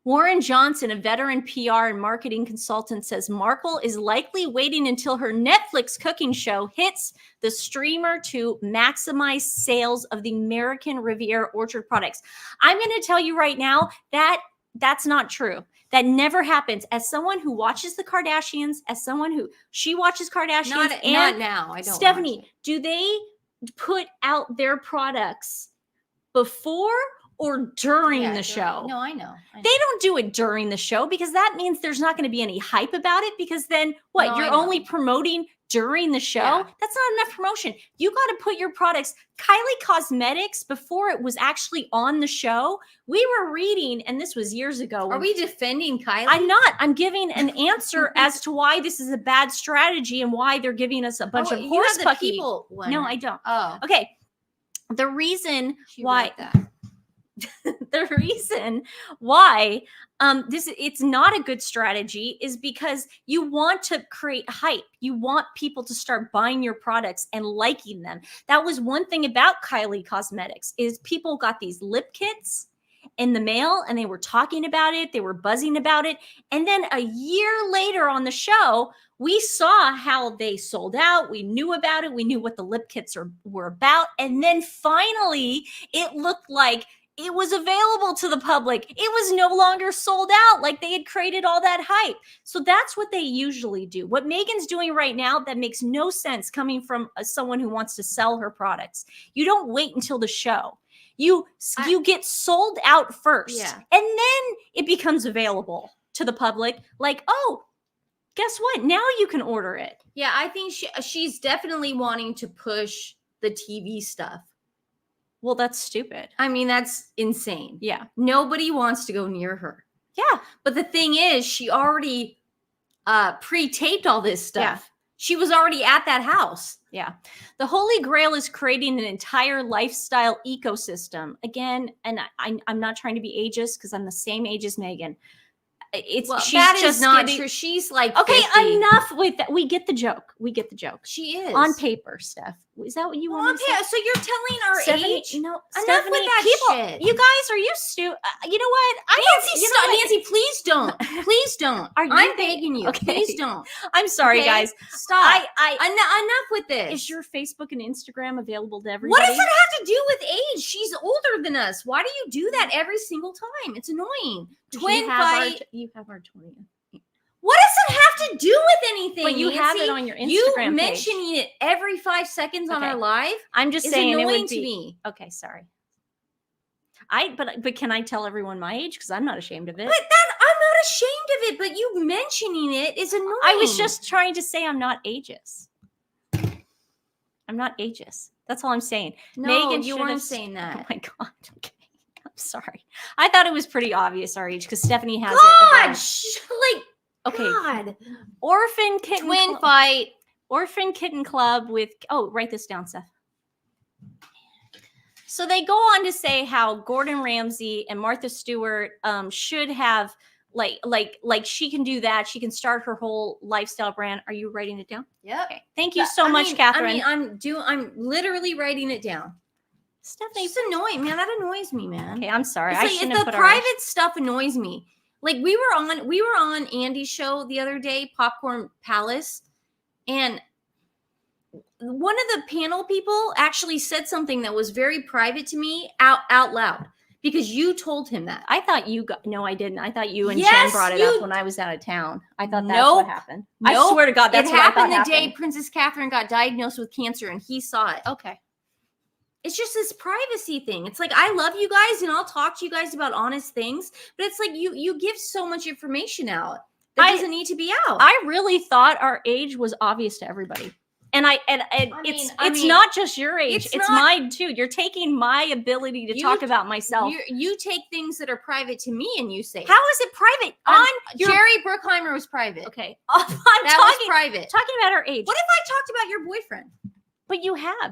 Warren Johnson, a veteran PR and marketing consultant, says Markle is likely waiting until her Netflix cooking show hits the streamer to maximize sales of the American Riviera Orchard products. I'm going to tell you right now that that's not true. That never happens. As someone who watches the Kardashians, as someone who she watches Kardashians, not now. I don't. Stephanie, do they put out their products before or during the show? No, I know. They don't do it during the show because that means there's not going to be any hype about it because then what? No, You're I know. only promoting during the show? Yeah. That's not enough promotion. You got to put your products. Kylie Cosmetics, before it was actually on the show, we were reading, and this was years ago. Are we defending Kylie? I'm not. I'm giving an answer as to why this is a bad strategy and why they're giving us a bunch of you have the horsepucky. People one. No, I don't. Oh, Okay. The reason she why wrote that. the reason why it's not a good strategy is because you want to create hype. You want people to start buying your products and liking them. That was one thing about Kylie Cosmetics is people got these lip kits in the mail and they were talking about it. They were buzzing about it. And then a year later on the show, we saw how they sold out. We knew about it. We knew what the lip kits were about. And then finally, it looked like it was available to the public. It was no longer sold out, like they had created all that hype. So that's what they usually do. What Meghan's doing right now, that makes no sense coming from someone who wants to sell her products. You don't wait until the show. You get sold out first. Yeah. And then it becomes available to the public. Like, oh, guess what? Now you can order it. Yeah, I think she's definitely wanting to push the TV stuff. Well, that's stupid. I mean, that's insane. Yeah. Nobody wants to go near her. Yeah. But the thing is, she already pre-taped all this stuff. Yeah. She was already at that house. Yeah. The Holy Grail is creating an entire lifestyle ecosystem. Again, and I'm not trying to be ageist because I'm the same age as Meghan. She's that just is not getting, true. She's like okay, 50. enough with that. We get the joke. She is On paper, Steph. Is that what you want to say? So you're telling our Stephanie, age? No, Enough Stephanie, with that people, shit. You guys, are you stupid? You know what? Nancy, please don't. Please don't. I'm begging you. Okay. Please don't. I'm sorry, Okay? guys. Stop. I Enough with this. is your Facebook and Instagram available to everybody? What does that have to do with age? She's older than us. Why do you do that every single time? It's annoying. Twin fight. You have our 20th. What does it have to do with anything? But you have it on your Instagram You page. mentioning it every 5 seconds on Okay. our live I'm just is saying it annoying would to be. me. Okay, sorry. But can I tell everyone my age? Because I'm not ashamed of it. But that I'm not ashamed of it. But you mentioning it is annoying. I was just trying to say I'm not ageist. I'm not ageist. That's all I'm saying. no. Megan You should weren't have- saying that. Oh my god. Okay. I'm sorry. I thought it was pretty obvious our age because Stephanie has God, it. Okay. God. Orphan kitten Twin fight. Orphan Kitten Club with write this down, Seth. So they go on to say how Gordon Ramsay and Martha Stewart should have like she can do that. She can start her whole lifestyle brand. Are you writing it down? Yep. Okay. Thank you so much, Catherine. I'm literally writing it down. Stephanie, It's annoying, man. That annoys me, man. okay, I'm sorry. It's I like, shouldn't the have put private stuff annoys me. Like we were on Andy's show the other day, Popcorn Palace, and one of the panel people actually said something that was very private to me out loud because you told him that. I thought you got no, I didn't. I thought you and Jen Yes, brought it you- up when I was out of town. I thought that's Nope. what happened. I Nope. swear to God, that's it what happened I thought the day happened. Princess Catherine got diagnosed with cancer and he saw it. Okay. It's just this privacy thing. It's like I love you guys and I'll talk to you guys about honest things, but it's like you give so much information out that doesn't need to be out. I really thought our age was obvious to everybody. And it's not just your age, it's not- mine too. You're taking my ability to You- talk about myself. You take things that are private to me and you say How is it private? Jerry Bruckheimer was private. Okay. That was private. talking about our age. What if I talked about your boyfriend? But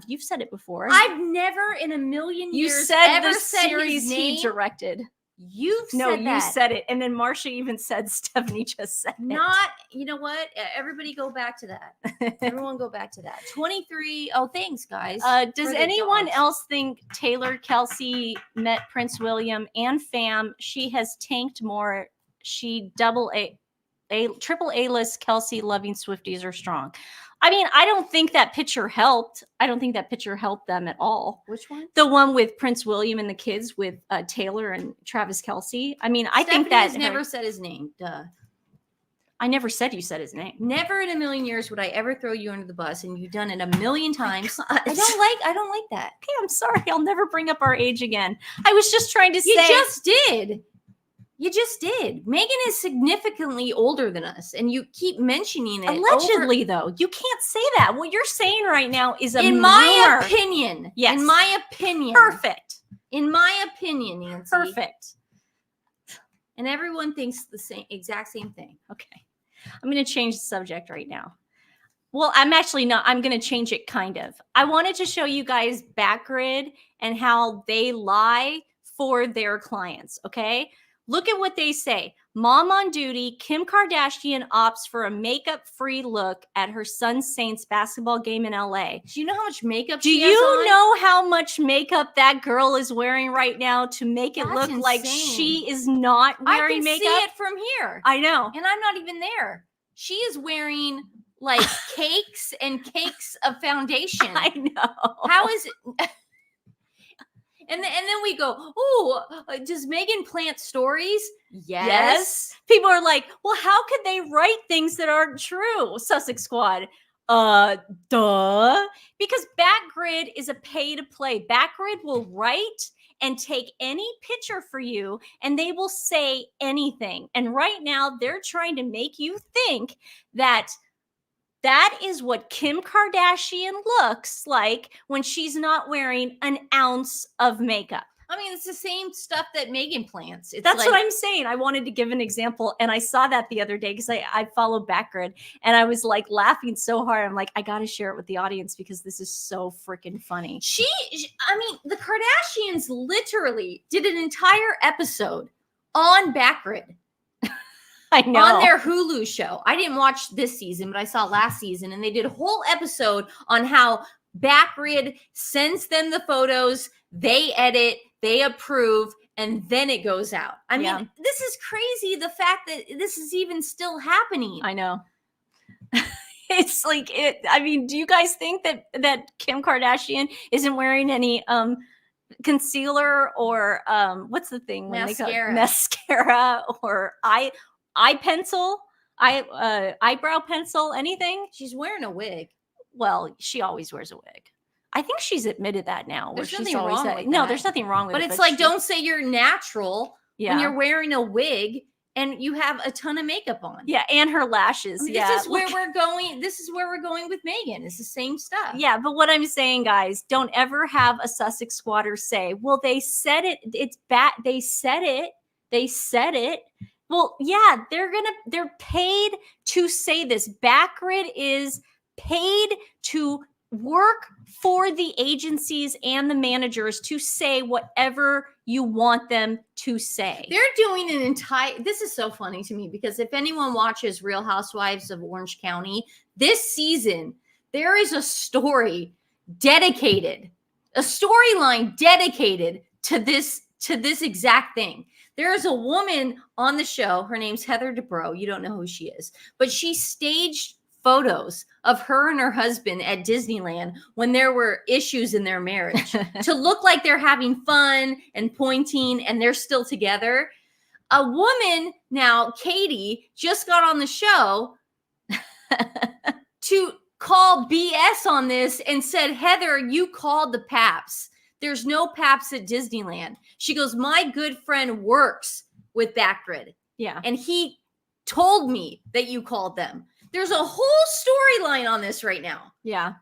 you've said it before. I've never in a million you years said ever the said series his he name. directed. You've No, said you that. said it. And then Marsha even said Stephanie just said it. Not, you know what? Everybody go back to that. Everyone go back to that. 23. Oh, thanks, guys. Does for the anyone dogs. else think Taylor Kelsey met Prince William and fam? She has tanked more. She triple A list Kelsey loving Swifties are strong. I mean, I don't think that picture helped. I don't think that picture helped them at all. Which one? The one with Prince William and the kids with Taylor and Travis Kelsey. I mean, I think that never said his name. Duh. I never said you said his name. Never in a million years would I ever throw you under the bus, and you've done it a million times. God. I don't like that. Okay, I'm sorry. I'll never bring up our age again. I was just trying to You say. just did. You just did. Meghan is significantly older than us, and you keep mentioning it. Allegedly, though, you can't say that. What you're saying right now is a in my rumor. opinion. Yes. In my opinion. Perfect. In my opinion, Nancy. Perfect. And everyone thinks the exact same thing. Okay. I'm going to change the subject right now. Well, I'm actually not. I'm going to change it kind of. I wanted to show you guys Backgrid and how they lie for their clients. Okay. Look at what they say. Mom on duty, Kim Kardashian opts for a makeup-free look at her son's Saints basketball game in LA. Do you know how much makeup Do she has you on? know how much makeup that girl is wearing right now to make it That's look like insane. she is not I wearing can makeup? see it from here. I know. And I'm not even there. She is wearing like cakes and cakes of foundation. I know. How is it? And then we go, oh, does Meghan plant stories? Yes. People are like, well, how could they write things that aren't true? Sussex Squad. Duh. Because Backgrid is a pay to play. Backgrid will write and take any picture for you and they will say anything. And right now they're trying to make you think that That is what Kim Kardashian looks like when she's not wearing an ounce of makeup. I mean, it's the same stuff that Meghan plants. It's That's like, what I'm saying. I wanted to give an example, and I saw that the other day because I follow Backgrid, and I was like laughing so hard. I'm like, I got to share it with the audience because this is so freaking funny. I mean, the Kardashians literally did an entire episode on Backgrid. I know. On their Hulu show. I didn't watch this season, but I saw last season, and they did a whole episode on how Backgrid sends them the photos, they edit, they approve, and then it goes out. I mean, this is crazy, the fact that this is even still happening. I know. It's like I mean, do you guys think that Kim Kardashian isn't wearing any concealer or what's the thing when Mascara. Mascara or eye pencil, eyebrow pencil, anything? She's wearing a wig. Well, she always wears a wig. I think she's admitted that now. There's she's nothing always wrong said, with no, that. there's nothing wrong with But it. it's like, don't say you're natural when Yeah. you're wearing a wig and you have a ton of makeup on. Yeah, and her lashes. I mean, yeah, this is where we're going. This is where we're going with Meghan. It's the same stuff. Yeah, but what I'm saying, guys, don't ever have a Sussex squatter say, well, they said it. It's bad. They said it. They said it. Well, yeah, they're paid to say this. Backgrid is paid to work for the agencies and the managers to say whatever you want them to say. They're doing an entire, this is so funny to me because if anyone watches Real Housewives of Orange County, this season, there is a story dedicated, a storyline dedicated to this exact thing. There is a woman on the show. Her name's Heather Dubrow. You don't know who she is, but she staged photos of her and her husband at Disneyland when there were issues in their marriage to look like they're having fun and pointing and they're still together. A woman now, Katie, just got on the show to call BS on this and said, Heather, you called the Paps. There's no Paps at Disneyland. She goes, my good friend works with Backgrid. Yeah. And he told me that you called them. There's a whole storyline on this right now. Yeah.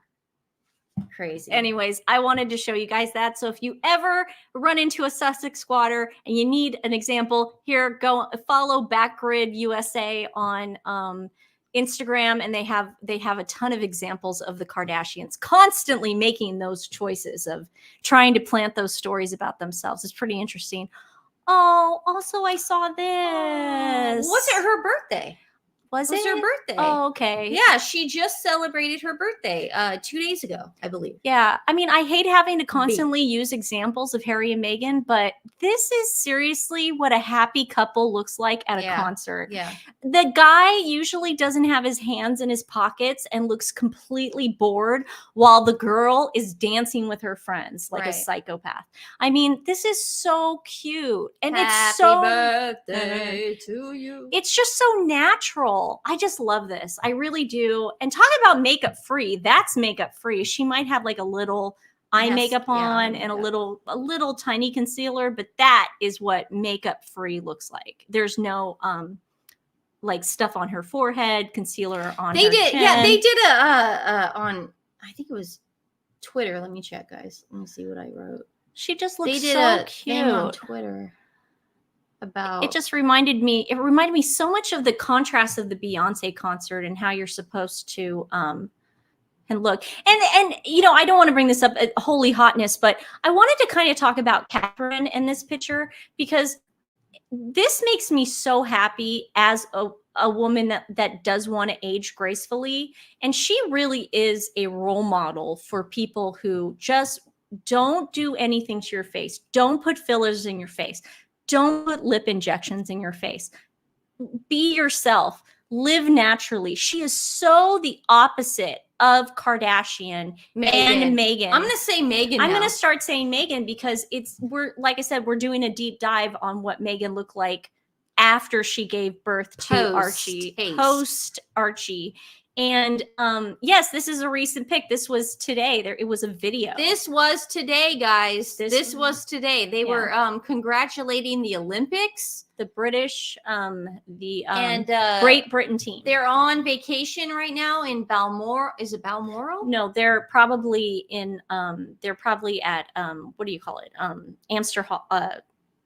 Crazy. Anyways, I wanted to show you guys that. So if you ever run into a Sussex squatter and you need an example, here, go follow Backgrid USA on Instagram, and they have a ton of examples of the Kardashians constantly making those choices of trying to plant those stories about themselves. It's pretty interesting. Oh, also I saw this. Was it her birthday? Was It was her birthday. Oh, okay. Yeah, she just celebrated her birthday 2 days ago, I believe. Yeah. I mean, I hate having to constantly use examples of Harry and Meghan, but this is seriously what a happy couple looks like at a concert. Yeah. The guy usually doesn't have his hands in his pockets and looks completely bored while the girl is dancing with her friends like a psychopath. I mean, this is so cute. And it's so birthday to you. It's just so natural. I just love this. I really do. And talk about makeup free. That's makeup free. She might have like a little eye makeup on and a little tiny concealer, but that is what makeup free looks like. There's no like stuff on her forehead, concealer on her chin. Yeah, they did a on, I think it was Twitter. Let me check, guys. Let me see what I wrote. She just looks They did so a cute thing on Twitter about it just reminded me so much of the contrast of the Beyonce concert and how you're supposed to and look. And you know, I don't want to bring this up at holy hotness, but I wanted to kind of talk about Catherine in this picture because this makes me so happy as a woman that does want to age gracefully. And she really is a role model for people who just don't do anything to your face. Don't put fillers in your face. Don't put lip injections in your face. Be yourself. Live naturally. She is so the opposite of Kardashian and Meghan. I'm going to say Meghan I'm now. going to start saying Meghan because we're like I said, we're doing a deep dive on what Meghan looked like after she gave birth to Archie, post Archie. And yes, this is a recent pic. This was today. It was a video. This was today, guys. This- This was today. They were congratulating the Olympics, the British, the and Great Britain team. they're on vacation right now in Balmoral. Is it Balmoral? No, they're probably in. They're probably at what do you call it? Amster Hall.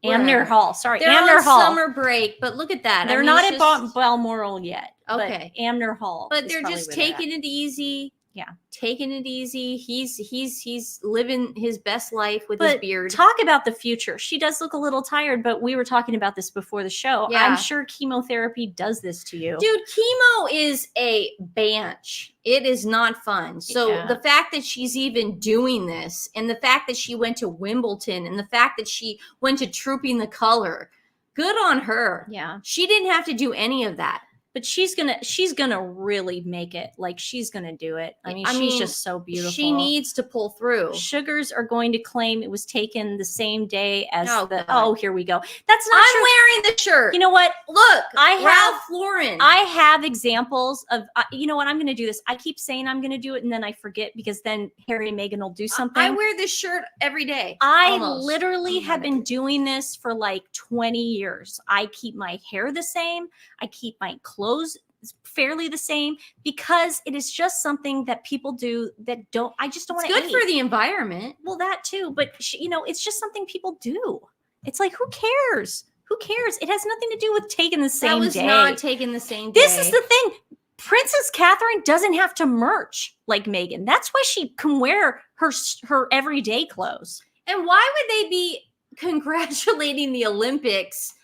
Amner Hall. Sorry, They're Amner on Hall. summer break, but look at that. They're I mean, not it's at just- Balmoral yet. Okay. but Amner Hall. but is they're probably just where they're taking at. it easy. Yeah. Taking it easy. He's living his best life with his But beard. talk about the future. She does look a little tired, but we were talking about this before the show. Yeah. I'm sure chemotherapy does this to you. Dude, chemo is a bench. It is not fun. So Yeah. the fact that she's even doing this, and the fact that she went to Wimbledon, and the fact that she went to Trooping the Color, good on her. Yeah. She didn't have to do any of that. But she's gonna really make it. Like she's gonna do it. I mean, she's just so beautiful. She needs to pull through. Sugars are going to claim it was taken the same day as Oh, the. God. Oh, here we go. That's not I'm true. wearing the shirt. You know what? Look, I have- Ralph Lauren. I have examples of. You know what? I'm going to do this. I keep saying I'm going to do it, and then I forget because then Harry and Meghan will do something. I wear this shirt every day. I almost. literally have been Almost. doing this for like 20 years. I keep my hair the same. I keep my clothes fairly the same because it is just something that people do that I just don't It's want to good for the environment. Well, that too, but it's just something people do. It's like, who cares? Who cares? It has nothing to do with taking the same That was day. not taken the same day. This is the thing. Princess Catherine doesn't have to merch like Meghan. That's why she can wear her everyday clothes. And why would they be congratulating the Olympics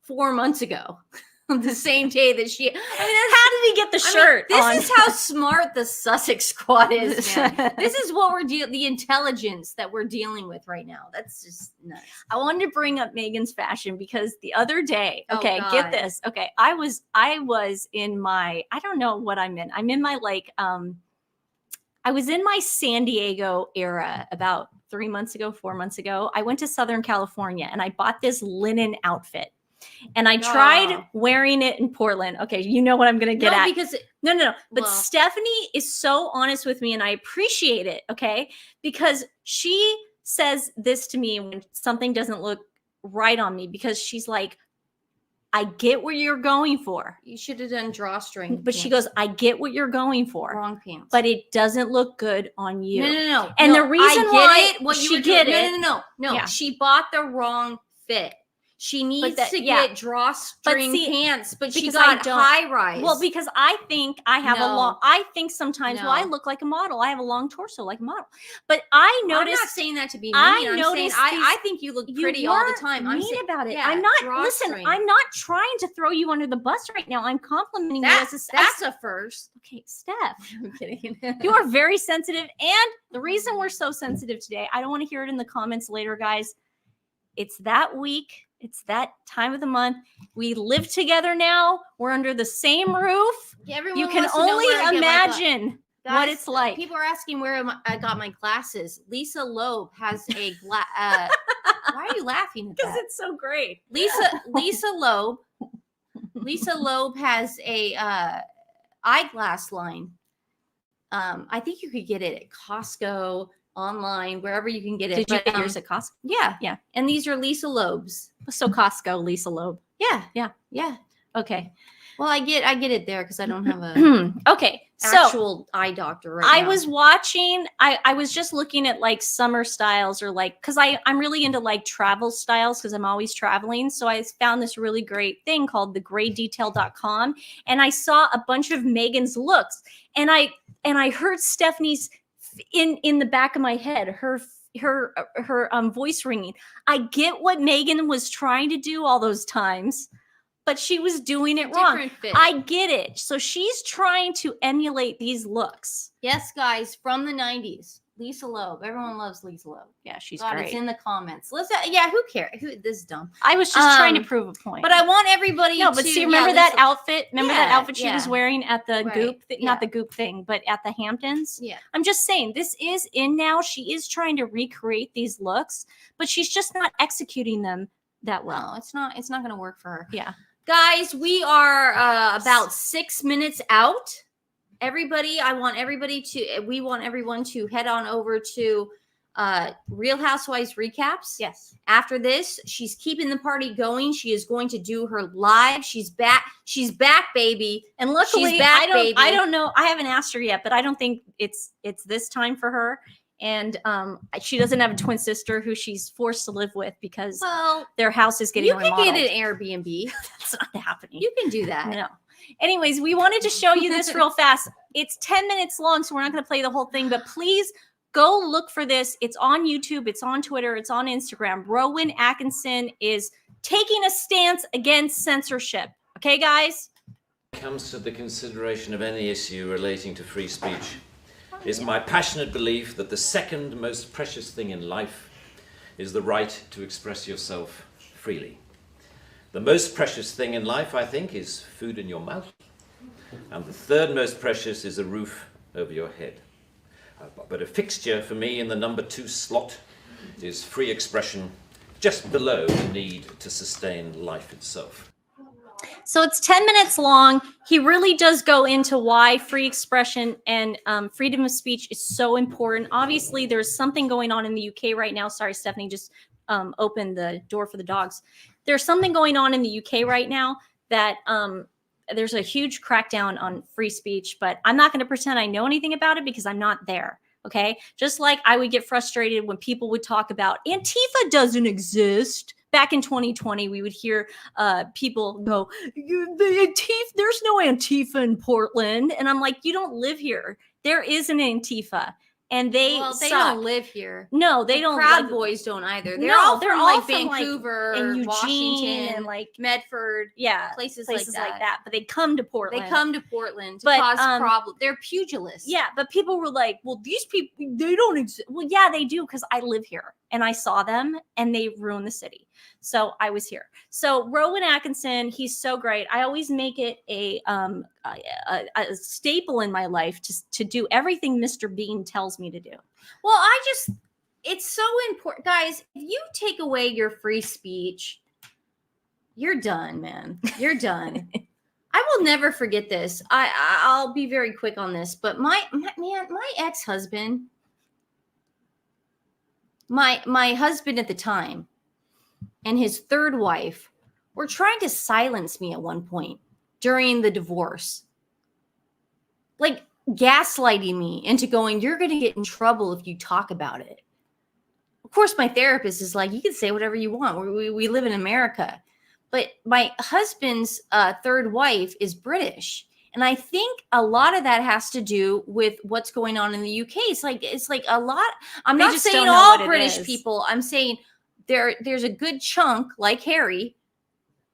4 months ago? On the same day that she. I mean, How did he get the shirt? this on? is how smart the Sussex squad is, man. This is what we're the intelligence that we're dealing with right now. That's just nuts. I wanted to bring up Meghan's fashion because the other day, Oh, okay, God. get this. Okay, I was in my, I don't know what I'm in. I'm in my I was in my San Diego era about 4 months ago. I went to Southern California and I bought this linen outfit. And I tried Oh. wearing it in Portland. Okay, you know what I'm going to get No, at. because No. But Well- Stephanie is so honest with me and I appreciate it, okay? Because she says this to me when something doesn't look right on me because she's like, I get what you're going for. you should have done drawstring. But she pants. goes, I get what you're going for. wrong pants. But it doesn't look good on you. No. And No, the reason I get why it, what you she were doing. get it- No. Yeah. She bought the wrong fit. She needs that- to yeah. get drawstring see, pants, but she because I got don't- high rise. Well, because I think I have a No. long, I think sometimes, well, I No. look like a model. I have a long torso like a model. But I I'm not noticed, saying that to be mean. I I'm saying noticed I think you look you pretty all the weren't time. I'm mean saying about it. yeah, I'm not, listen, drawstring. I'm not trying to throw you under the bus right now. I'm complimenting you as That's a first. okay, Steph. I'm kidding. You are very sensitive. And the reason we're so sensitive today, I don't want to hear it in the comments later, guys. It's that week. It's that time of the month. We live together now. We're under the same roof. Everyone You can wants to know only where I get my imagine what Guys, it's like. People are asking where I got my glasses. Lisa Loeb has a why are you laughing at Because that? it's so great. Lisa Loeb has a eyeglass line. I think you could get it at Costco, online, wherever you can get it. Did you But, get yours at Costco? Yeah. Yeah. And these are Lisa Loeb's. So Costco, Lisa Loeb. Yeah. Okay. Well, I get it there because I don't have a Okay. So actual eye doctor right I now. was watching, I was just looking at like summer styles or like, because I'm really into like travel styles because I'm always traveling. So I found this really great thing called thegraydetail.com. And I saw a bunch of Meghan's looks. And I heard Stephanie's in the back of my head, her voice ringing. I get what Meghan was trying to do all those times, but she was doing it wrong. Different fit. I get it. So she's trying to emulate these looks. Yes, guys, from the 90s. Lisa Loeb. Everyone loves Lisa Loeb. Yeah, she's God, great. it's in the comments. Listen, yeah, who cares? This is dumb. I was just trying to Um, prove a point. But I want everybody no, to but see, remember that Lisa- outfit? Remember that Yeah, outfit she was yeah. wearing at the Right, Goop? yeah. Not the Goop thing, but at the Hamptons. Yeah. I'm just saying, this is in now. She is trying to recreate these looks, but she's just not executing them that well. No, it's not going to work for her. Yeah. Guys, we are about 6 minutes out everybody, we want everyone to head on over to Real Housewives Recaps. Yes. After this, she's keeping the party going. She is going to do her live. She's back. She's back, baby. And luckily, She's back, I baby. don't know. I haven't asked her yet, but I don't think it's this time for her. And she doesn't have a twin sister who she's forced to live with because their house is getting remodeled. You can get an Airbnb. That's not happening. You can do that. No. Anyways, we wanted to show you this real fast. It's 10 minutes long, so we're not going to play the whole thing, but please go look for this. It's on YouTube. It's on Twitter. It's on Instagram. Rowan Atkinson is taking a stance against censorship. Okay, guys? When it comes to the consideration of any issue relating to free speech, it is my passionate belief that the second most precious thing in life is the right to express yourself freely. The most precious thing in life, I think, is food in your mouth. And the third most precious is a roof over your head. But a fixture for me in the number 2 slot is free expression, just below the need to sustain life itself. So it's 10 minutes long. He really does go into why free expression and freedom of speech is so important. Obviously, there's something going on in the UK right now. Sorry, Stephanie just opened the door for the dogs. There's something going on in the UK right now that there's a huge crackdown on free speech, but I'm not going to pretend I know anything about it because I'm not there. Okay. Just like I would get frustrated when people would talk about Antifa doesn't exist. Back in 2020, we would hear people go, there's no Antifa in Portland. And I'm like, you don't live here. There is an Antifa. And they don't live here. No, they don't. Proud Boys don't either. They're No, all they're from all like from, Vancouver, and Eugene, Washington, and like Medford. Yeah, places like that. But they come to Portland. They come to Portland to But, cause problems. They're pugilists. Yeah, but people were like, well, these people, they don't exist. Well, yeah, they do because I live here and I saw them and they ruined the city. So I was here. So Rowan Atkinson, he's so great. I always make it a staple in my life to do everything Mr. Bean tells me to do. Well, it's so important. Guys, if you take away your free speech, you're done, man. You're done. I will never forget this. I'll be very quick on this, but my ex-husband, my husband at the time, and his third wife were trying to silence me at one point during the divorce. Like gaslighting me into going, you're going to get in trouble if you talk about it. Of course, my therapist is like, you can say whatever you want. We live in America. But my husband's third wife is British. And I think a lot of that has to do with what's going on in the UK. It's like a lot. I'm not saying all British people. I'm saying there's a good chunk like Harry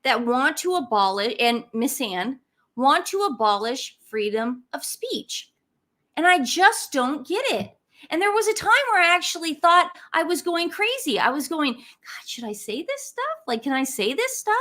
that want to abolish, and Miss Anne want to abolish freedom of speech. And I just don't get it. And there was a time where I actually thought I was going crazy. I was going, God, should I say this stuff? Like, can I say this stuff?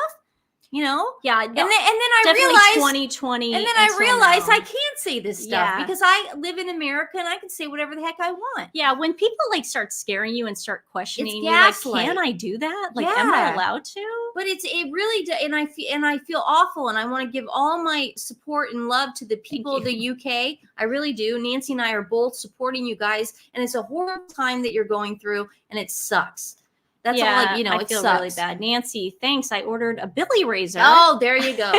You know? Yeah. And then I realized 2020. And then I realized I can't say this stuff because I live in America and I can say whatever the heck I want. Yeah. When people like start scaring you and start questioning you, gaslight. like, can I do that? Like, am I allowed to? But it really does, and I feel awful, and I want to give all my support and love to the people of the UK. I really do. Nancy and I are both supporting you guys, and it's a horrible time that you're going through, and it sucks. That's all, like, you know, I feel really bad. Nancy, thanks. I ordered a Billy Razor. Oh, there you go.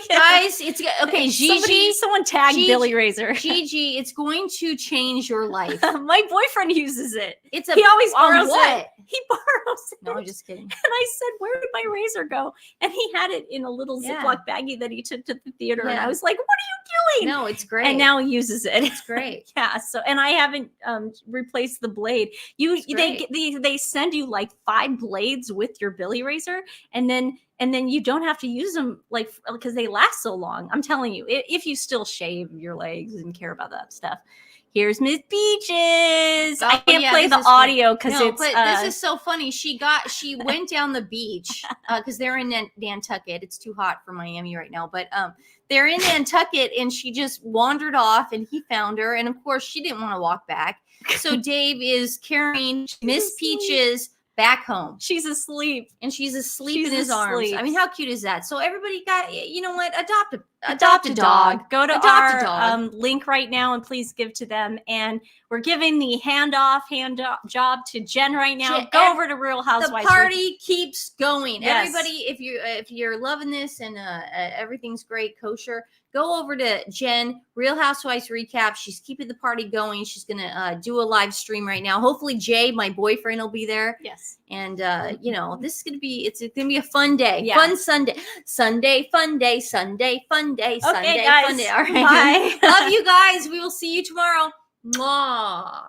Guys, it's okay. Gigi, someone tag Billy Razor. Gigi, it's going to change your life. My boyfriend uses it. He always borrows it. He borrows it. No, I'm just kidding. And I said, where did my razor go? And he had it in a little Ziploc baggie that he took to the theater. And I was like, what are you doing? No, it's great. And now he uses it. It's great. Yeah. So, and I haven't replaced the blade. They send you like 5 blades with your Billy Razor, and then you don't have to use them because they last so long. I'm telling you, if you still shave your legs and care about that stuff. Here's Miss Beaches. I can't play the audio because it's. But this is so funny. She went down the beach because they're in Nantucket. It's too hot for Miami right now, but they're in Nantucket, and she just wandered off, and he found her, and of course she didn't want to walk back. So Dave is carrying Miss Peaches back home. She's asleep. And she's asleep She's in his arms. asleep. I mean, how cute is that? So everybody got, you know what? Adopt a dog. Go to Adopt our a dog. link right now and please give to them. And we're giving the hand job to Jen right now. Go over to Real Housewives. The party keeps going. Yes. Everybody, if you're loving this and everything's great, kosher, go over to Jen, Real Housewives Recap. She's keeping the party going. She's gonna do a live stream right now. Hopefully, Jay, my boyfriend, will be there. Yes. And you know, this is gonna be gonna be a fun day. Yeah. Fun Sunday. Sunday, fun day, Sunday, fun day, Sunday, guys. fun day. All right. Bye. Love you guys. We will see you tomorrow. Mwah.